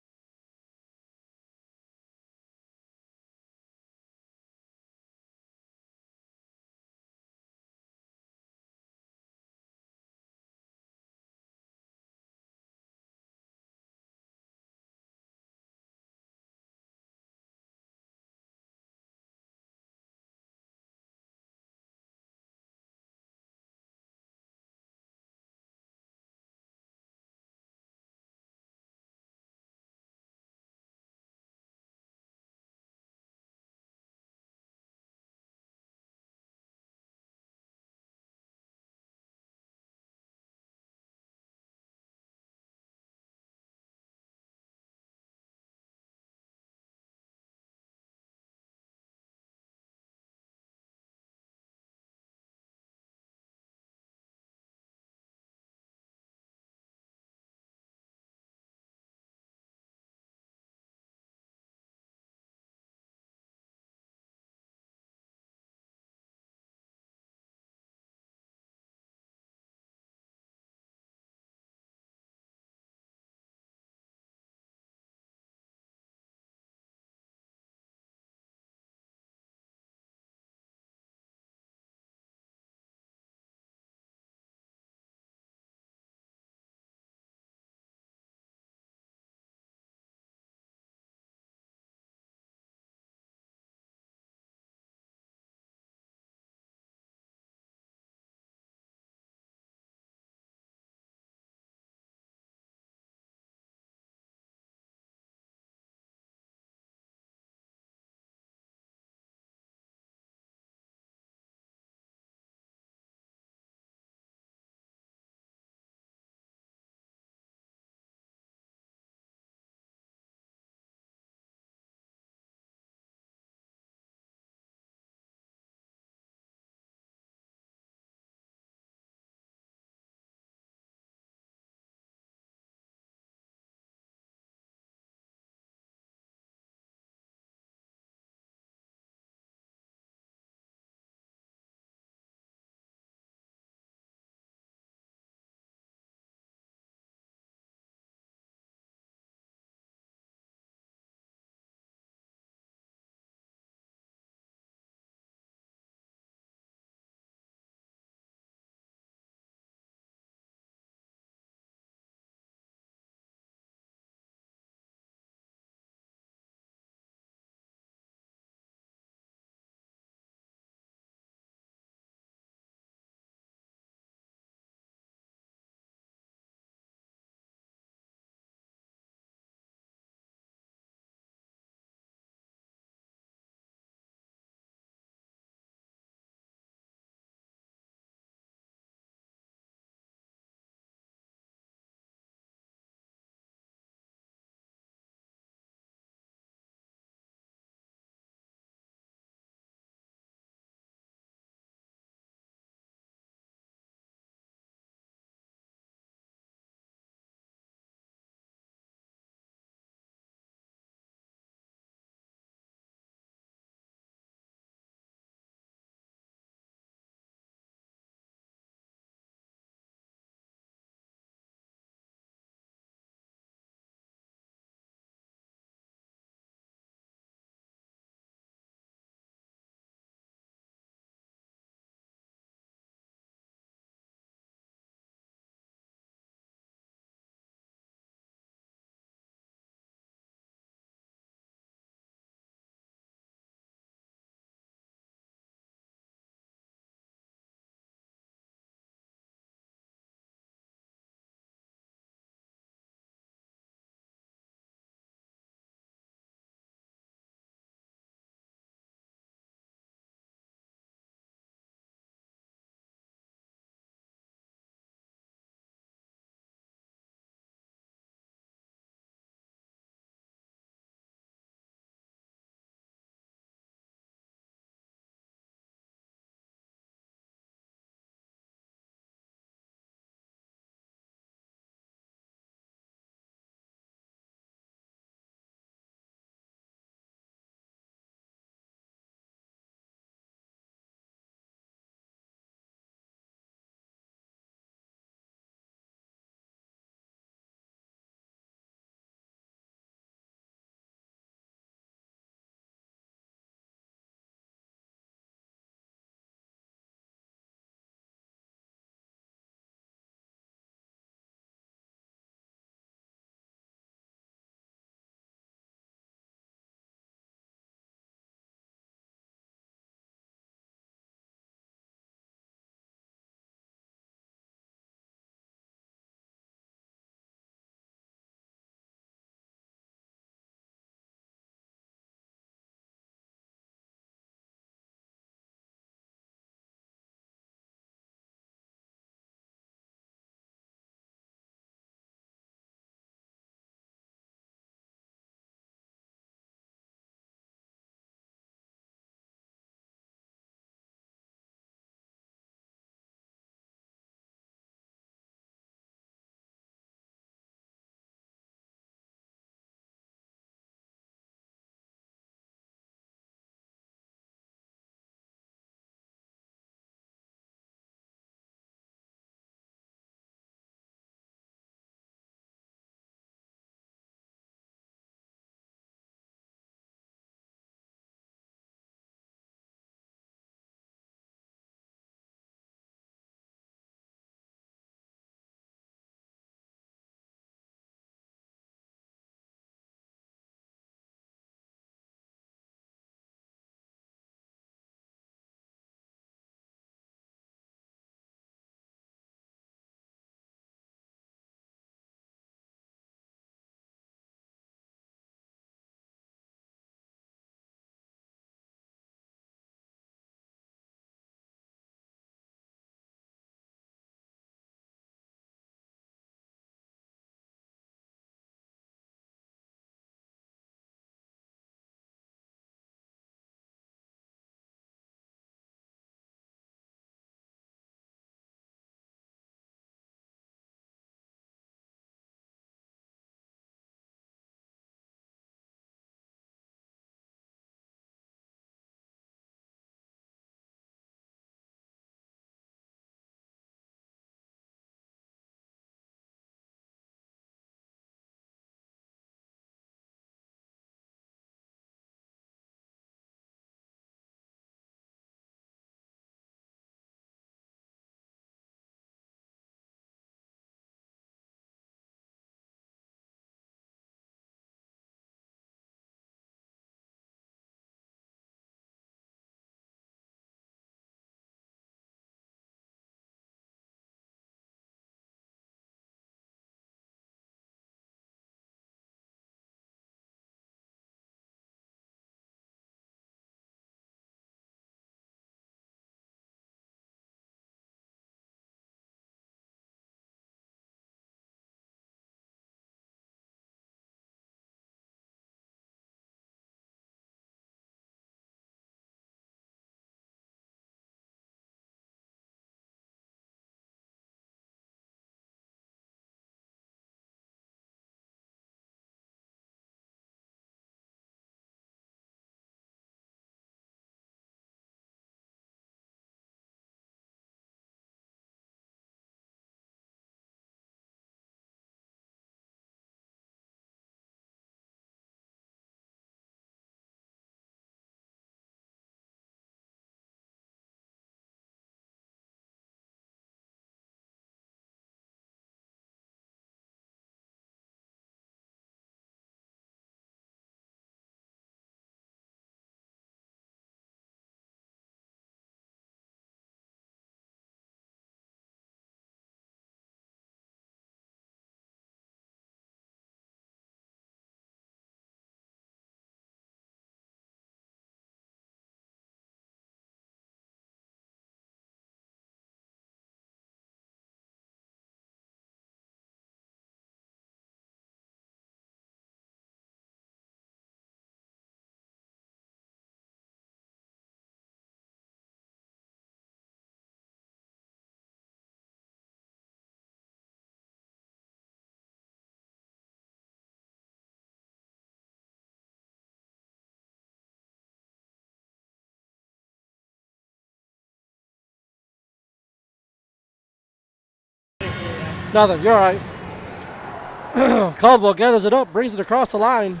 Nothing. You're all right. Caldwell gathers it up, brings it across the line.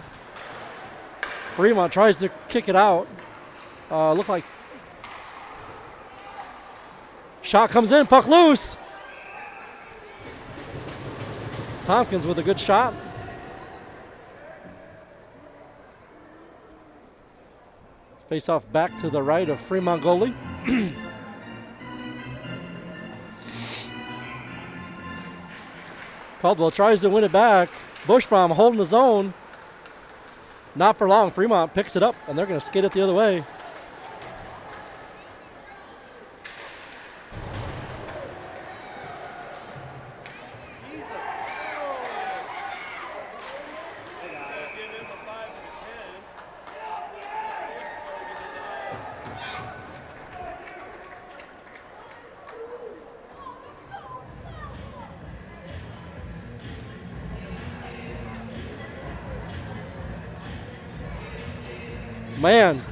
Fremont tries to kick it out. Look like shot comes in, puck loose. Tompkins with a good shot. Face off back to the right of Fremont goalie. Caldwell tries to win it back. Bushbaum holding his own. Not for long. Fremont picks it up, and they're going to skid it the other way. Man,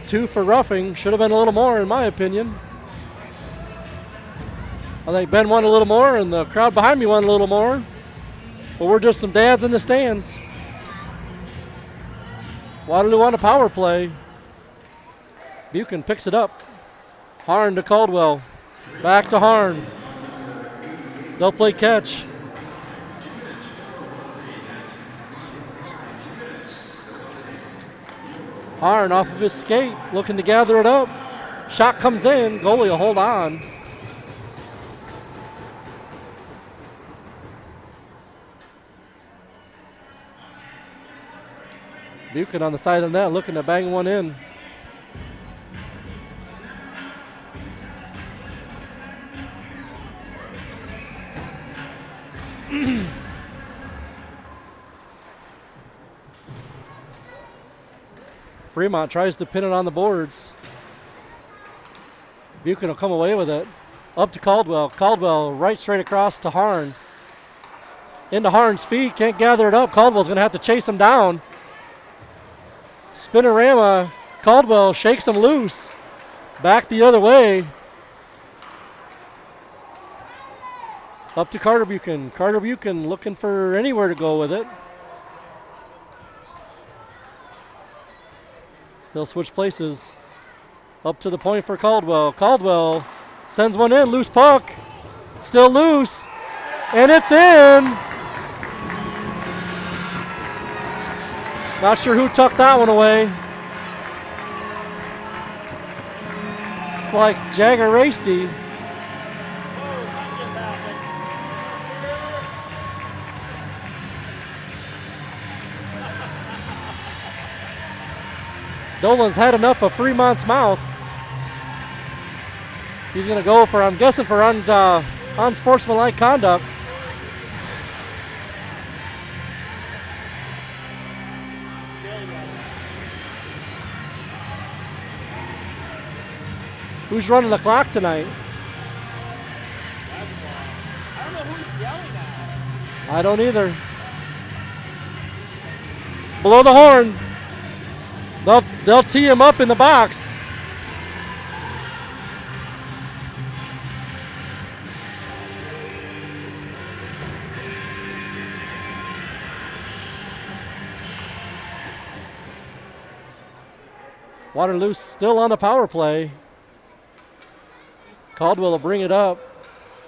2 for roughing. Should have been a little more, in my opinion. I think Ben won a little more, and the crowd behind me won a little more. But we're just some dads in the stands. Waterloo on a power play. Buchan picks it up. Harn to Caldwell. Back to Harn. They'll play catch. Harn off of his skate, looking to gather it up. Shot comes in, goalie will hold on. Buchan on the side of the net, looking to bang one in. Fremont tries to pin it on the boards. Buchan will come away with it. Up to Caldwell. Caldwell right straight across to Harn. Into Harn's feet. Can't gather it up. Caldwell's going to have to chase him down. Spinorama. Caldwell shakes him loose. Back the other way. Up to Carter Buchan. Carter Buchan looking for anywhere to go with it. They'll switch places. Up to the point for Caldwell. Caldwell sends one in. Loose puck. Still loose. And it's in. Not sure who tucked that one away. It's like Jagger Racy. Dolan's had enough of Fremont's mouth. He's going to go for, I'm guessing, for unsportsmanlike conduct. Who's running the clock tonight? I don't know who's yelling at. I don't either. Below the horn. They'll tee him up in the box. Waterloo still on the power play. Caldwell will bring it up.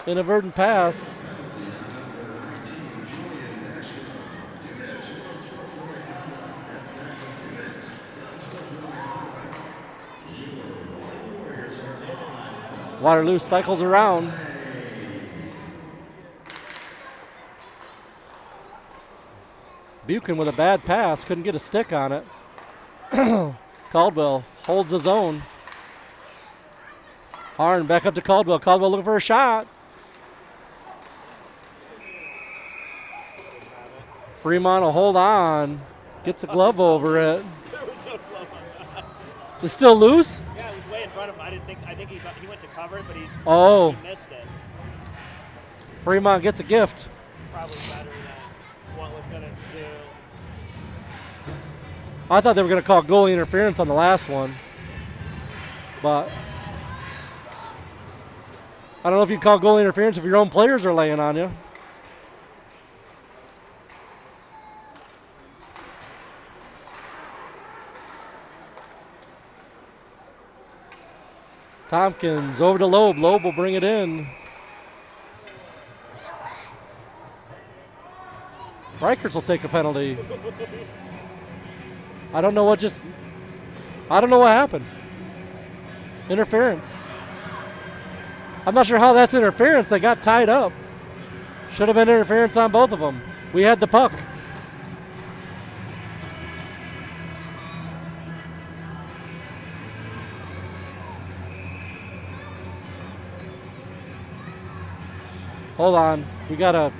Inadvertent pass. Waterloo cycles around. Buchan with a bad pass, couldn't get a stick on it. Caldwell holds his own. Harn back up to Caldwell. Caldwell looking for a shot. Fremont will hold on. Gets a glove over it. There was no glove on that. It's still loose? Yeah, it was way in front of him. I think he went to cover it, but he missed it. Fremont gets a gift. Probably better than what was going to ensue. I thought they were going to call goalie interference on the last one. But I don't know if you call goalie interference if your own players are laying on you. Tompkins over to Loeb. Loeb will bring it in. Reichertz will take a penalty. I don't know what happened. Interference. I'm not sure how that's interference. They got tied up. Should have been interference on both of them. We had the puck. Hold on. We got to.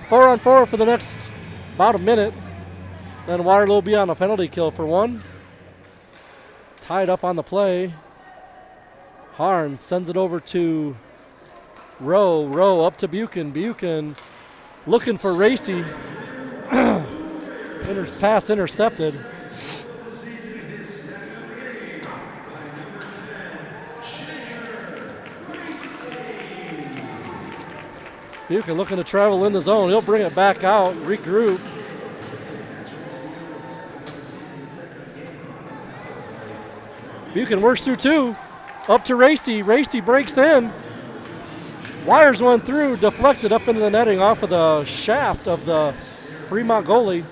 Four on four for the next about a minute. Then Waterloo will be on a penalty kill for one. Tied up on the play. Harn sends it over to Rowe. Rowe up to Buchan. Buchan looking for Racy. Pass intercepted. Buchan looking to travel in the zone. He'll bring it back out, regroup. Buchan works through two. Up to Racy. Racy breaks in. Wires one through, deflected up into the netting off of the shaft of the Fremont goalie.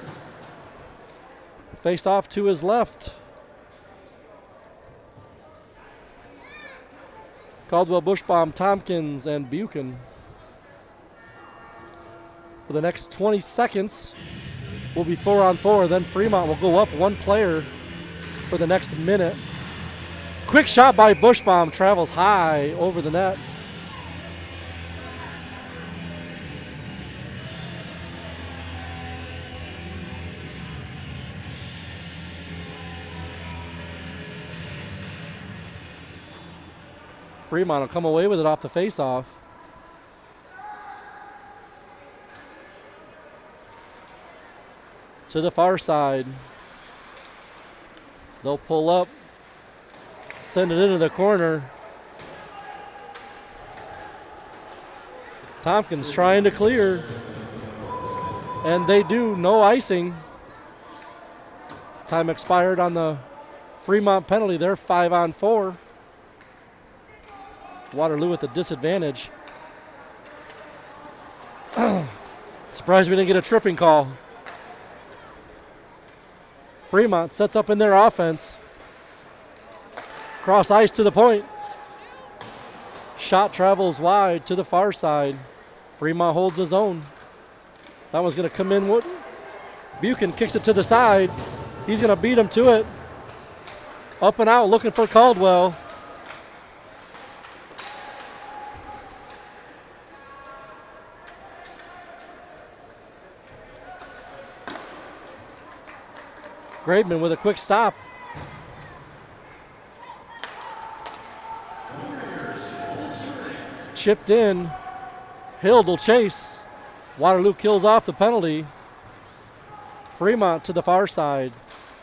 Face off to his left. Caldwell, Bushbaum, Tompkins, and Buchan. For the next 20 seconds, we'll be 4 on 4. Then Fremont will go up one player for the next minute. Quick shot by Bushbaum, travels high over the net. Fremont will come away with it off the face-off. To the far side. They'll pull up, send it into the corner. Tompkins trying to clear. And they do, no icing. Time expired on the Fremont penalty. They're 5 on 4. Waterloo with a disadvantage. Surprised we didn't get a tripping call. Fremont sets up in their offense. Cross ice to the point. Shot travels wide to the far side. Fremont holds his own. That one's going to come in. Buchan kicks it to the side. He's going to beat him to it. Up and out looking for Caldwell. Graveman with a quick stop. Chipped in. Hild will chase. Waterloo kills off the penalty. Fremont to the far side.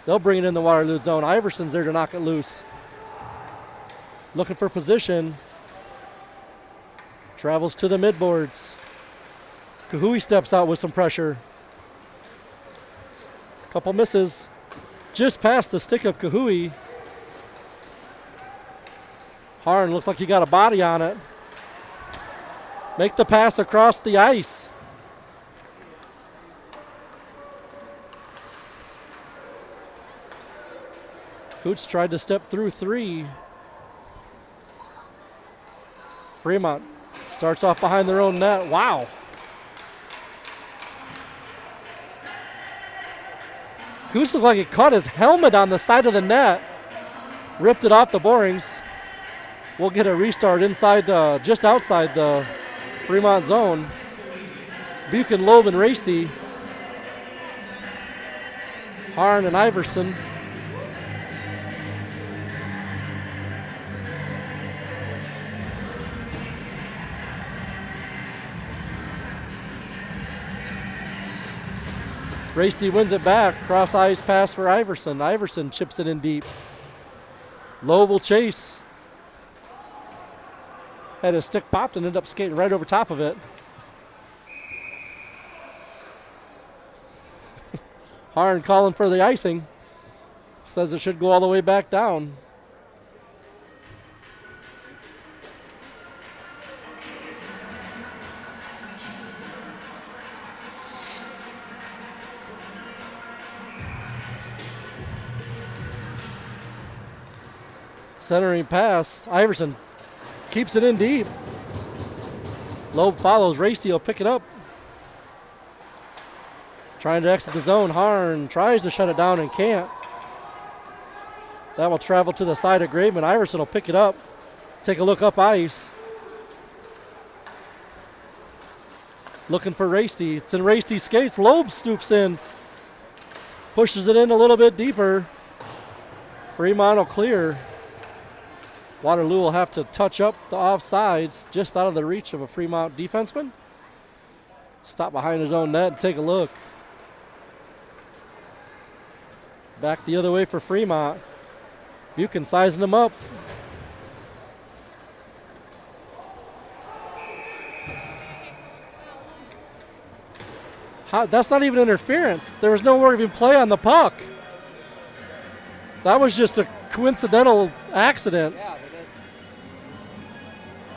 They'll bring it in the Waterloo zone. Iverson's there to knock it loose. Looking for position. Travels to the midboards. Kahui steps out with some pressure. Couple misses. Just past the stick of Kahui. Harn looks like he got a body on it. Make the pass across the ice. Coots tried to step through 3. Fremont starts off behind their own net. Wow. Coots looked like he caught his helmet on the side of the net. Ripped it off the borings. We'll get a restart inside, just outside the Fremont zone. Buchan, Loeb, and Racy. Harn and Iverson. Rasty wins it back. Cross ice pass for Iverson. Iverson chips it in deep. Loeb will chase. Had his stick popped and ended up skating right over top of it. Harn calling for the icing. Says it should go all the way back down. Centering pass. Iverson keeps it in deep. Loeb follows. Racy will pick it up. Trying to exit the zone. Harn tries to shut it down and can't. That will travel to the side of Graveman. Iverson will pick it up. Take a look up ice. Looking for Racy. It's in Racy's skates. Loeb stoops in. Pushes it in a little bit deeper. Fremont will clear. Waterloo will have to touch up the offsides just out of the reach of a Fremont defenseman. Stop behind his own net and take a look. Back the other way for Fremont. Buchan sizing them up. That's not even interference. There was no even play on the puck. That was just a coincidental accident. Yeah,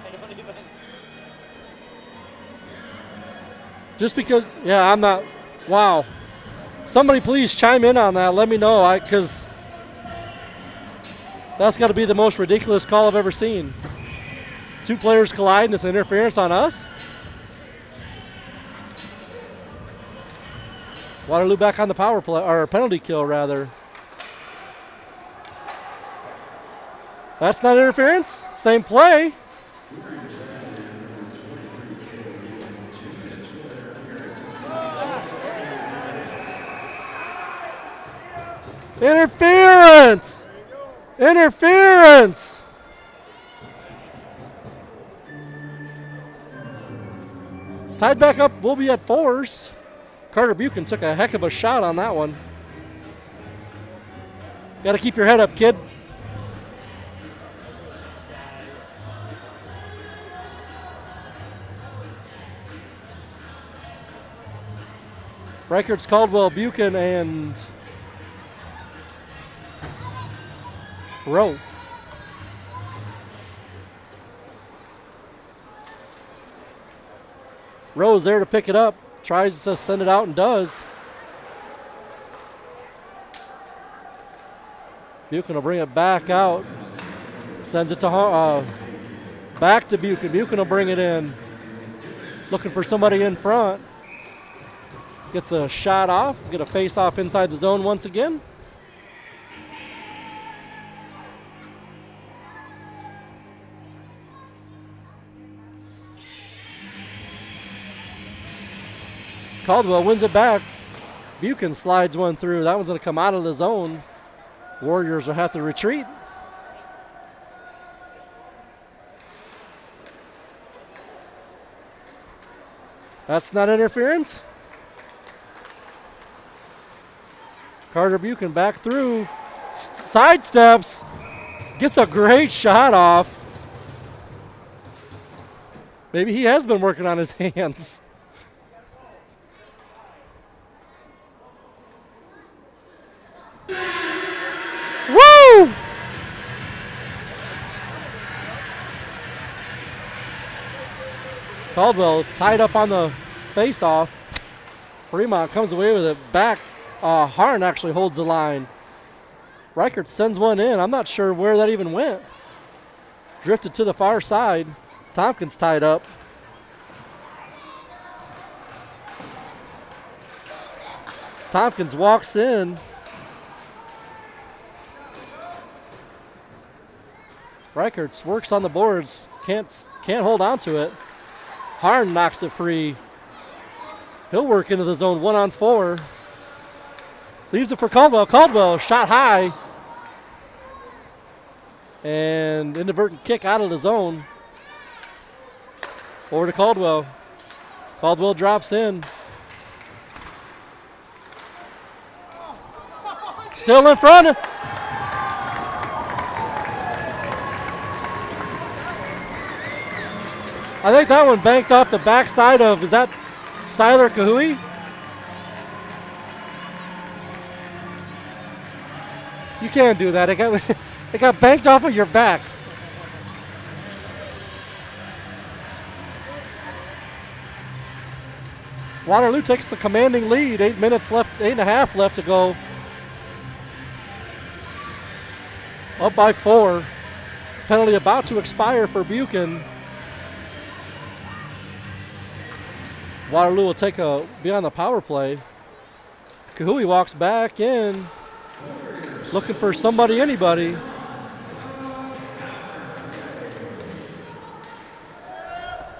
because I don't even. Just because, yeah, I'm not, wow. Somebody please chime in on that. Let me know, because that's got to be the most ridiculous call I've ever seen. Two players collide and it's interference on us? Waterloo back on the power play, or penalty kill rather. That's not interference. Same play. Interference! Interference! Tied back up, we'll be at 4s. Carter Buchan took a heck of a shot on that one. Got to keep your head up, kid. Reichert's, Caldwell, Buchan, and Rowe. Rowe's there to pick it up. Tries to send it out and does. Buchan will bring it back out. Sends it to back to Buchan. Buchan will bring it in. Looking for somebody in front. Gets a shot off. Get a face off inside the zone once again. Caldwell wins it back. Buchan slides one through. That one's going to come out of the zone. Warriors will have to retreat. That's not interference. Carter Buchan back through. Sidesteps. Gets a great shot off. Maybe he has been working on his hands. Woo! Caldwell tied up on the face-off. Fremont comes away with it back. Harn actually holds the line. Reichert sends one in. I'm not sure where that even went. Drifted to the far side. Tompkins tied up. Tompkins walks in. Reichert's works on the boards. Can't hold on to it. Harn knocks it free. He'll work into the zone 1-on-4. Leaves it for Caldwell. Caldwell shot high. And inadvertent kick out of the zone. Over to Caldwell. Caldwell drops in. still in front. I think that one banked off the backside of, is that Siler Kahui? You can't do that. It got banked off of your back. Waterloo takes the commanding lead. 8 minutes left, 8.5 left to go. Up by 4. Penalty about to expire for Buchan. Waterloo will be on the power play. Kahui walks back in, looking for somebody, anybody.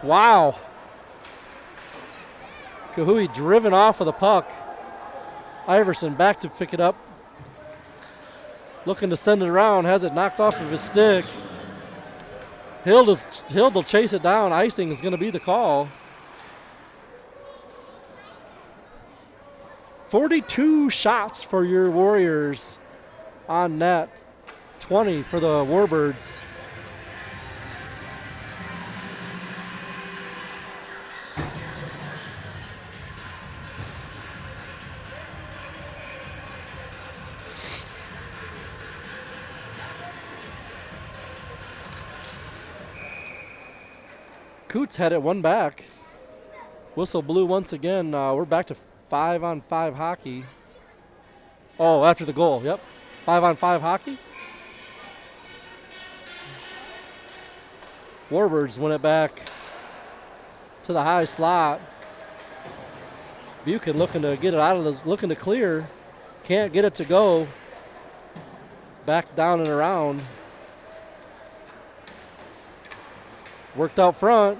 Wow. Kahui driven off of the puck. Iverson back to pick it up. Looking to send it around, has it knocked off of his stick. Hild will chase it down. Icing is going to be the call. 42 shots for your Warriors on net. 20 for the Warbirds. Coots had it one back. Whistle blew once again. We're back to 5-on-5 hockey. Oh, after the goal, yep. 5-on-5 hockey. Warbirds win it back to the high slot. Buchan looking to get it out of this, looking to clear. Can't get it to go. Back down and around. Worked out front.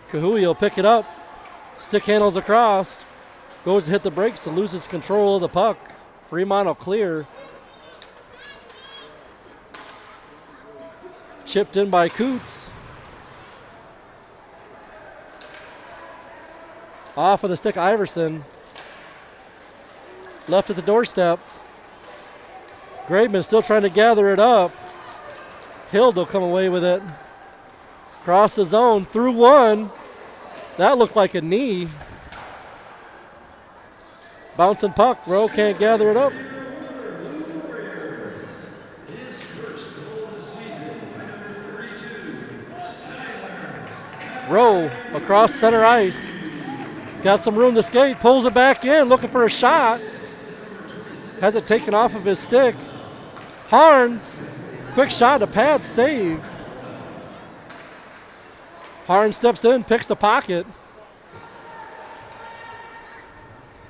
Kahui will pick it up. Stick handles across. Goes to hit the brakes and loses control of the puck. Fremont will clear. Chipped in by Coots. Off of the stick, Iverson. Left at the doorstep. Graveman still trying to gather it up. Hild will come away with it. Cross the zone, through one. That looked like a knee. Bouncing puck, Rowe can't gather it up. Rowe across center ice. He's got some room to skate, pulls it back in, looking for a shot. Has it taken off of his stick. Harn, quick shot, a pad save. Harn steps in, picks the pocket.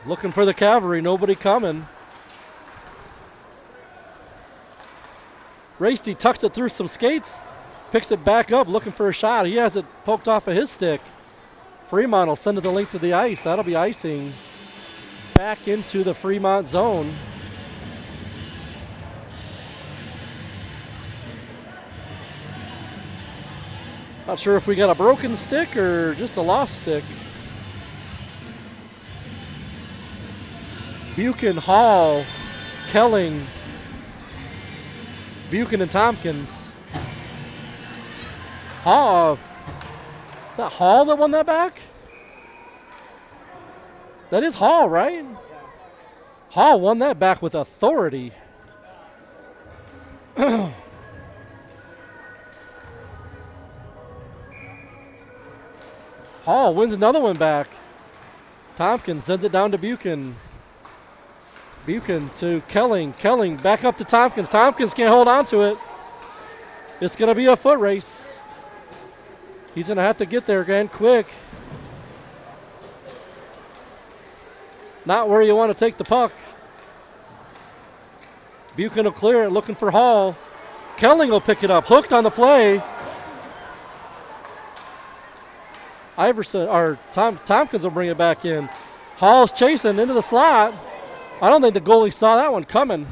Looking for the cavalry, nobody coming. Rasty tucks it through some skates, picks it back up, looking for a shot. He has it poked off of his stick. Fremont will send it the length of the ice. That'll be icing back into the Fremont zone. Not sure if we got a broken stick or just a lost stick. Buchan, Hall, Kelling, Buchan and Tompkins. Hall, is that Hall that won that back? That is Hall, right? Hall won that back with authority. Hall wins another one back. Tompkins sends it down to Buchan. Buchan to Kelling. Kelling back up to Tompkins. Tompkins can't hold on to it. It's going to be a foot race. He's going to have to get there again quick. Not where you want to take the puck. Buchan will clear it, looking for Hall. Kelling will pick it up. Hooked on the play. Iverson or Tompkins will bring it back in. Hall's chasing into the slot. I don't think the goalie saw that one coming.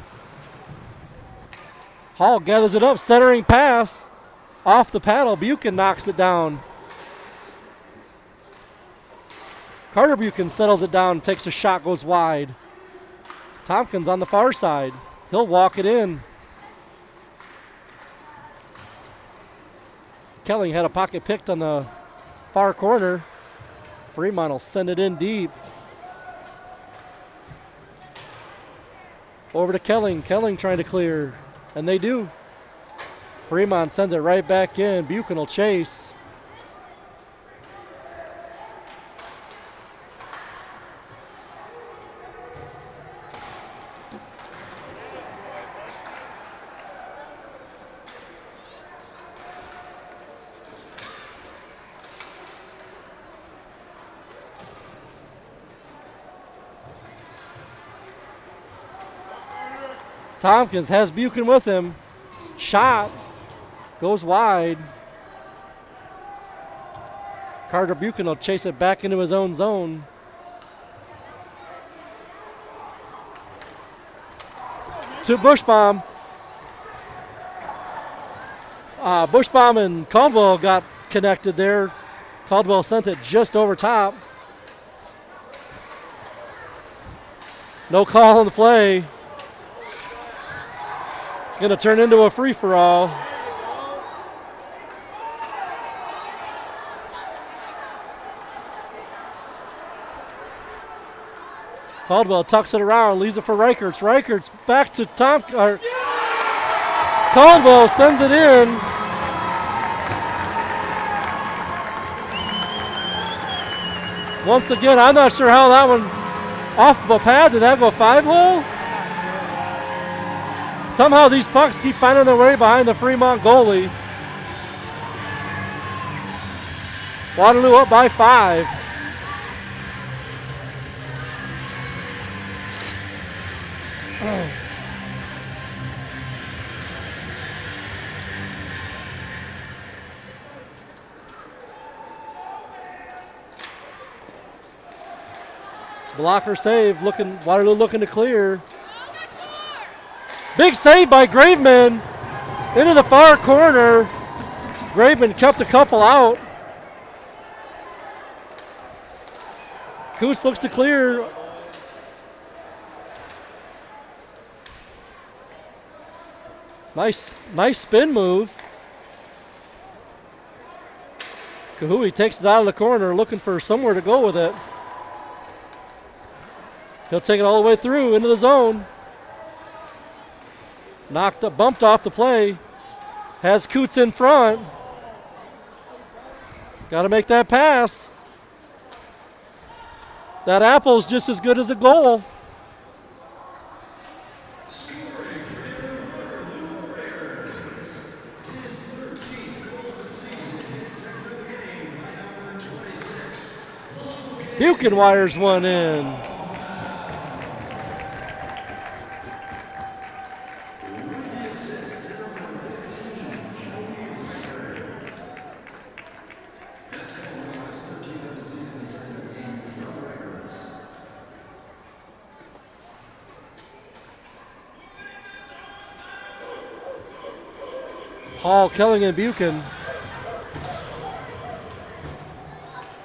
Hall gathers it up, centering pass off the paddle. Buchan knocks it down. Carter Buchan settles it down, takes a shot, goes wide. Tompkins on the far side. He'll walk it in. Kelling had a pocket picked on the far corner. Fremont will send it in deep. Over to Kelling. Kelling trying to clear, and they do. Fremont sends it right back in. Buchan will chase. Tompkins has Buchan with him. Shot goes wide. Carter Buchan will chase it back into his own zone. To Bushbaum. Bushbaum and Caldwell got connected there. Caldwell sent it just over top. No call on the play. It's going to turn into a free-for-all. Caldwell tucks it around, leaves it for Reichertz. Reichertz back to Tompkins. Caldwell sends it in. Once again, I'm not sure how that one off of a pad. Did that go 5-hole? Somehow these pucks keep finding their way behind the Fremont goalie. Waterloo up by 5. Blocker save, Waterloo looking to clear. Big save by Graveman into the far corner. Graveman kept a couple out. Coots looks to clear. Nice spin move. Kahui takes it out of the corner, looking for somewhere to go with it. He'll take it all the way through into the zone. Bumped off the play. Has Coots in front. Got to make that pass. That apple's just as good as a goal. Scoring for the Warbirds. His 13th goal of the season, his second of the game, by number 26. Buchan wires one in. Hall, Kelling, and Buchan.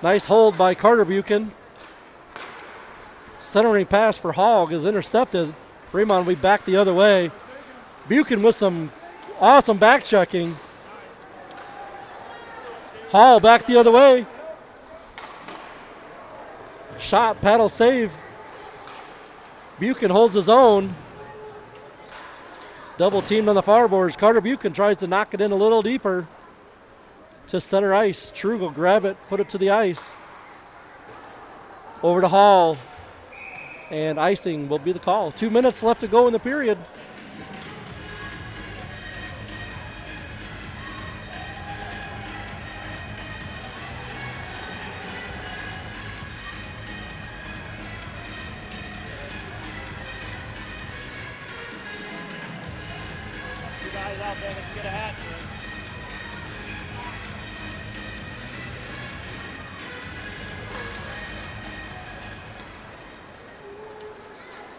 Nice hold by Carter Buchan. Centering pass for Hall is intercepted. Fremont will be back the other way. Buchan with some awesome back checking. Hall back the other way. Shot, paddle, save. Buchan holds his own. Double teamed on the far boards. Carter Buchan tries to knock it in a little deeper to center ice. Trug will grab it, put it to the ice. Over to Hall. And icing will be the call. 2 minutes left to go in the period. Out there that can get a hat trick.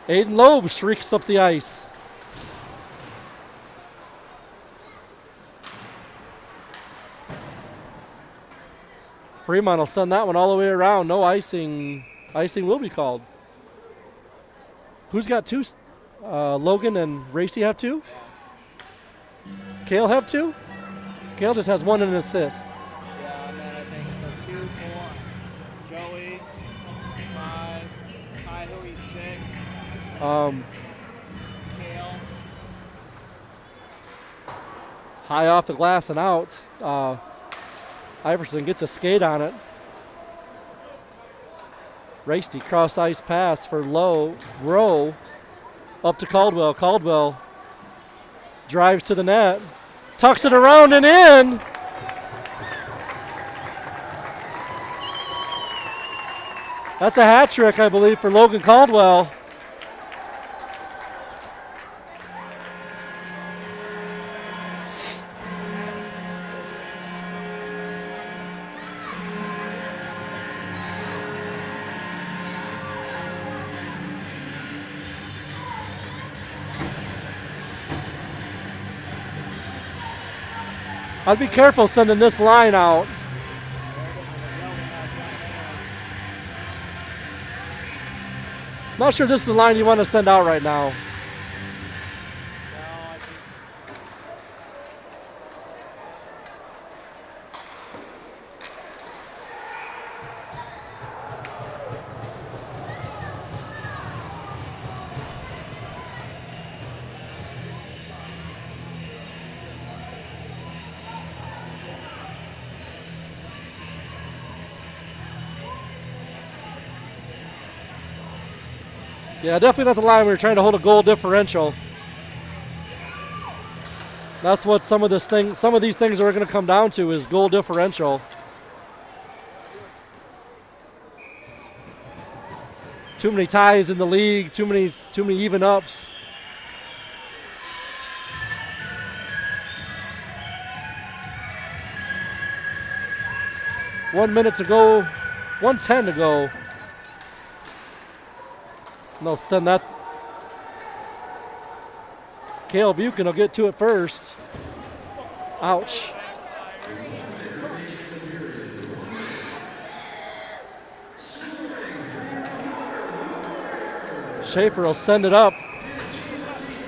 Aiden Loeb shrieks up the ice. Fremont will send that one all the way around. No icing. Icing will be called. Who's got 2? Logan and Racy have 2? Kale have 2? Kale just has 1 and an assist. Yeah, and then I think it's a 2, 4. Joey, 5. Ty Huey, 6. Kale. High off the glass and outs. Iverson gets a skate on it. Racy cross ice pass for Rowe. Up to Caldwell. Caldwell drives to the net. Tucks it around and in. That's a hat trick, I believe, for Logan Caldwell. I'd be careful sending this line out. Not sure this is the line you want to send out right now. Yeah, definitely not the line we were trying to hold a goal differential. That's what some of these things are going to come down to is goal differential. Too many ties in the league, too many even ups. One minute to go, 1:10 to go. And they'll send that. Cale Buchan will get to it first. Ouch. Schaefer will send it up.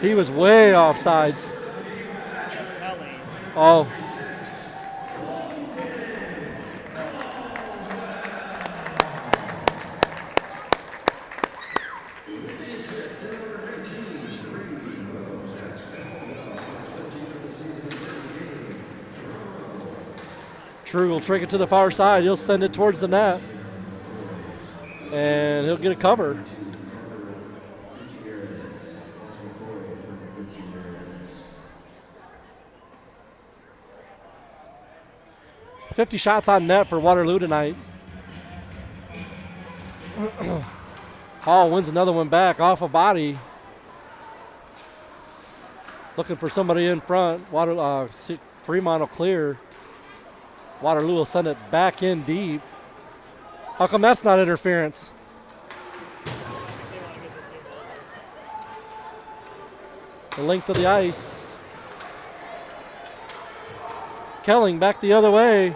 He was way offsides. Oh. True will trick it to the far side. He'll send it towards the net. And he'll get a cover. $50 shots on net for Waterloo tonight. Hall wins another one back off a body. Looking for somebody in front. Fremont will clear. Waterloo will send it back in deep. How come that's not interference? The length of the ice. Kelling back the other way.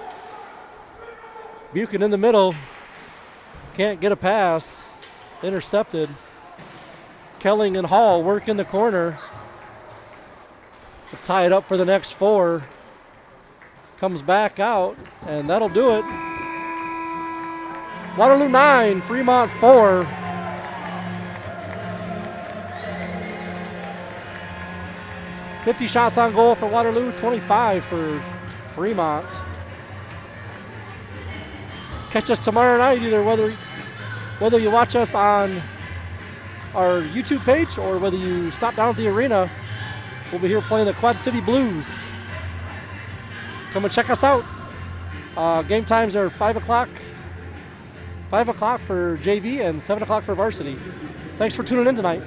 Buchan in the middle. Can't get a pass. Intercepted. Kelling and Hall work in the corner. Tie it up for the next 4. Comes back out, and that'll do it. Waterloo 9, Fremont 4. $50 shots on goal for Waterloo, 25 for Fremont. Catch us tomorrow night, either whether you watch us on our YouTube page or whether you stop down at the arena. We'll be here playing the Quad City Blues. Come and check us out. Game times are 5 o'clock. 5 o'clock for JV and 7 o'clock for varsity. Thanks for tuning in tonight.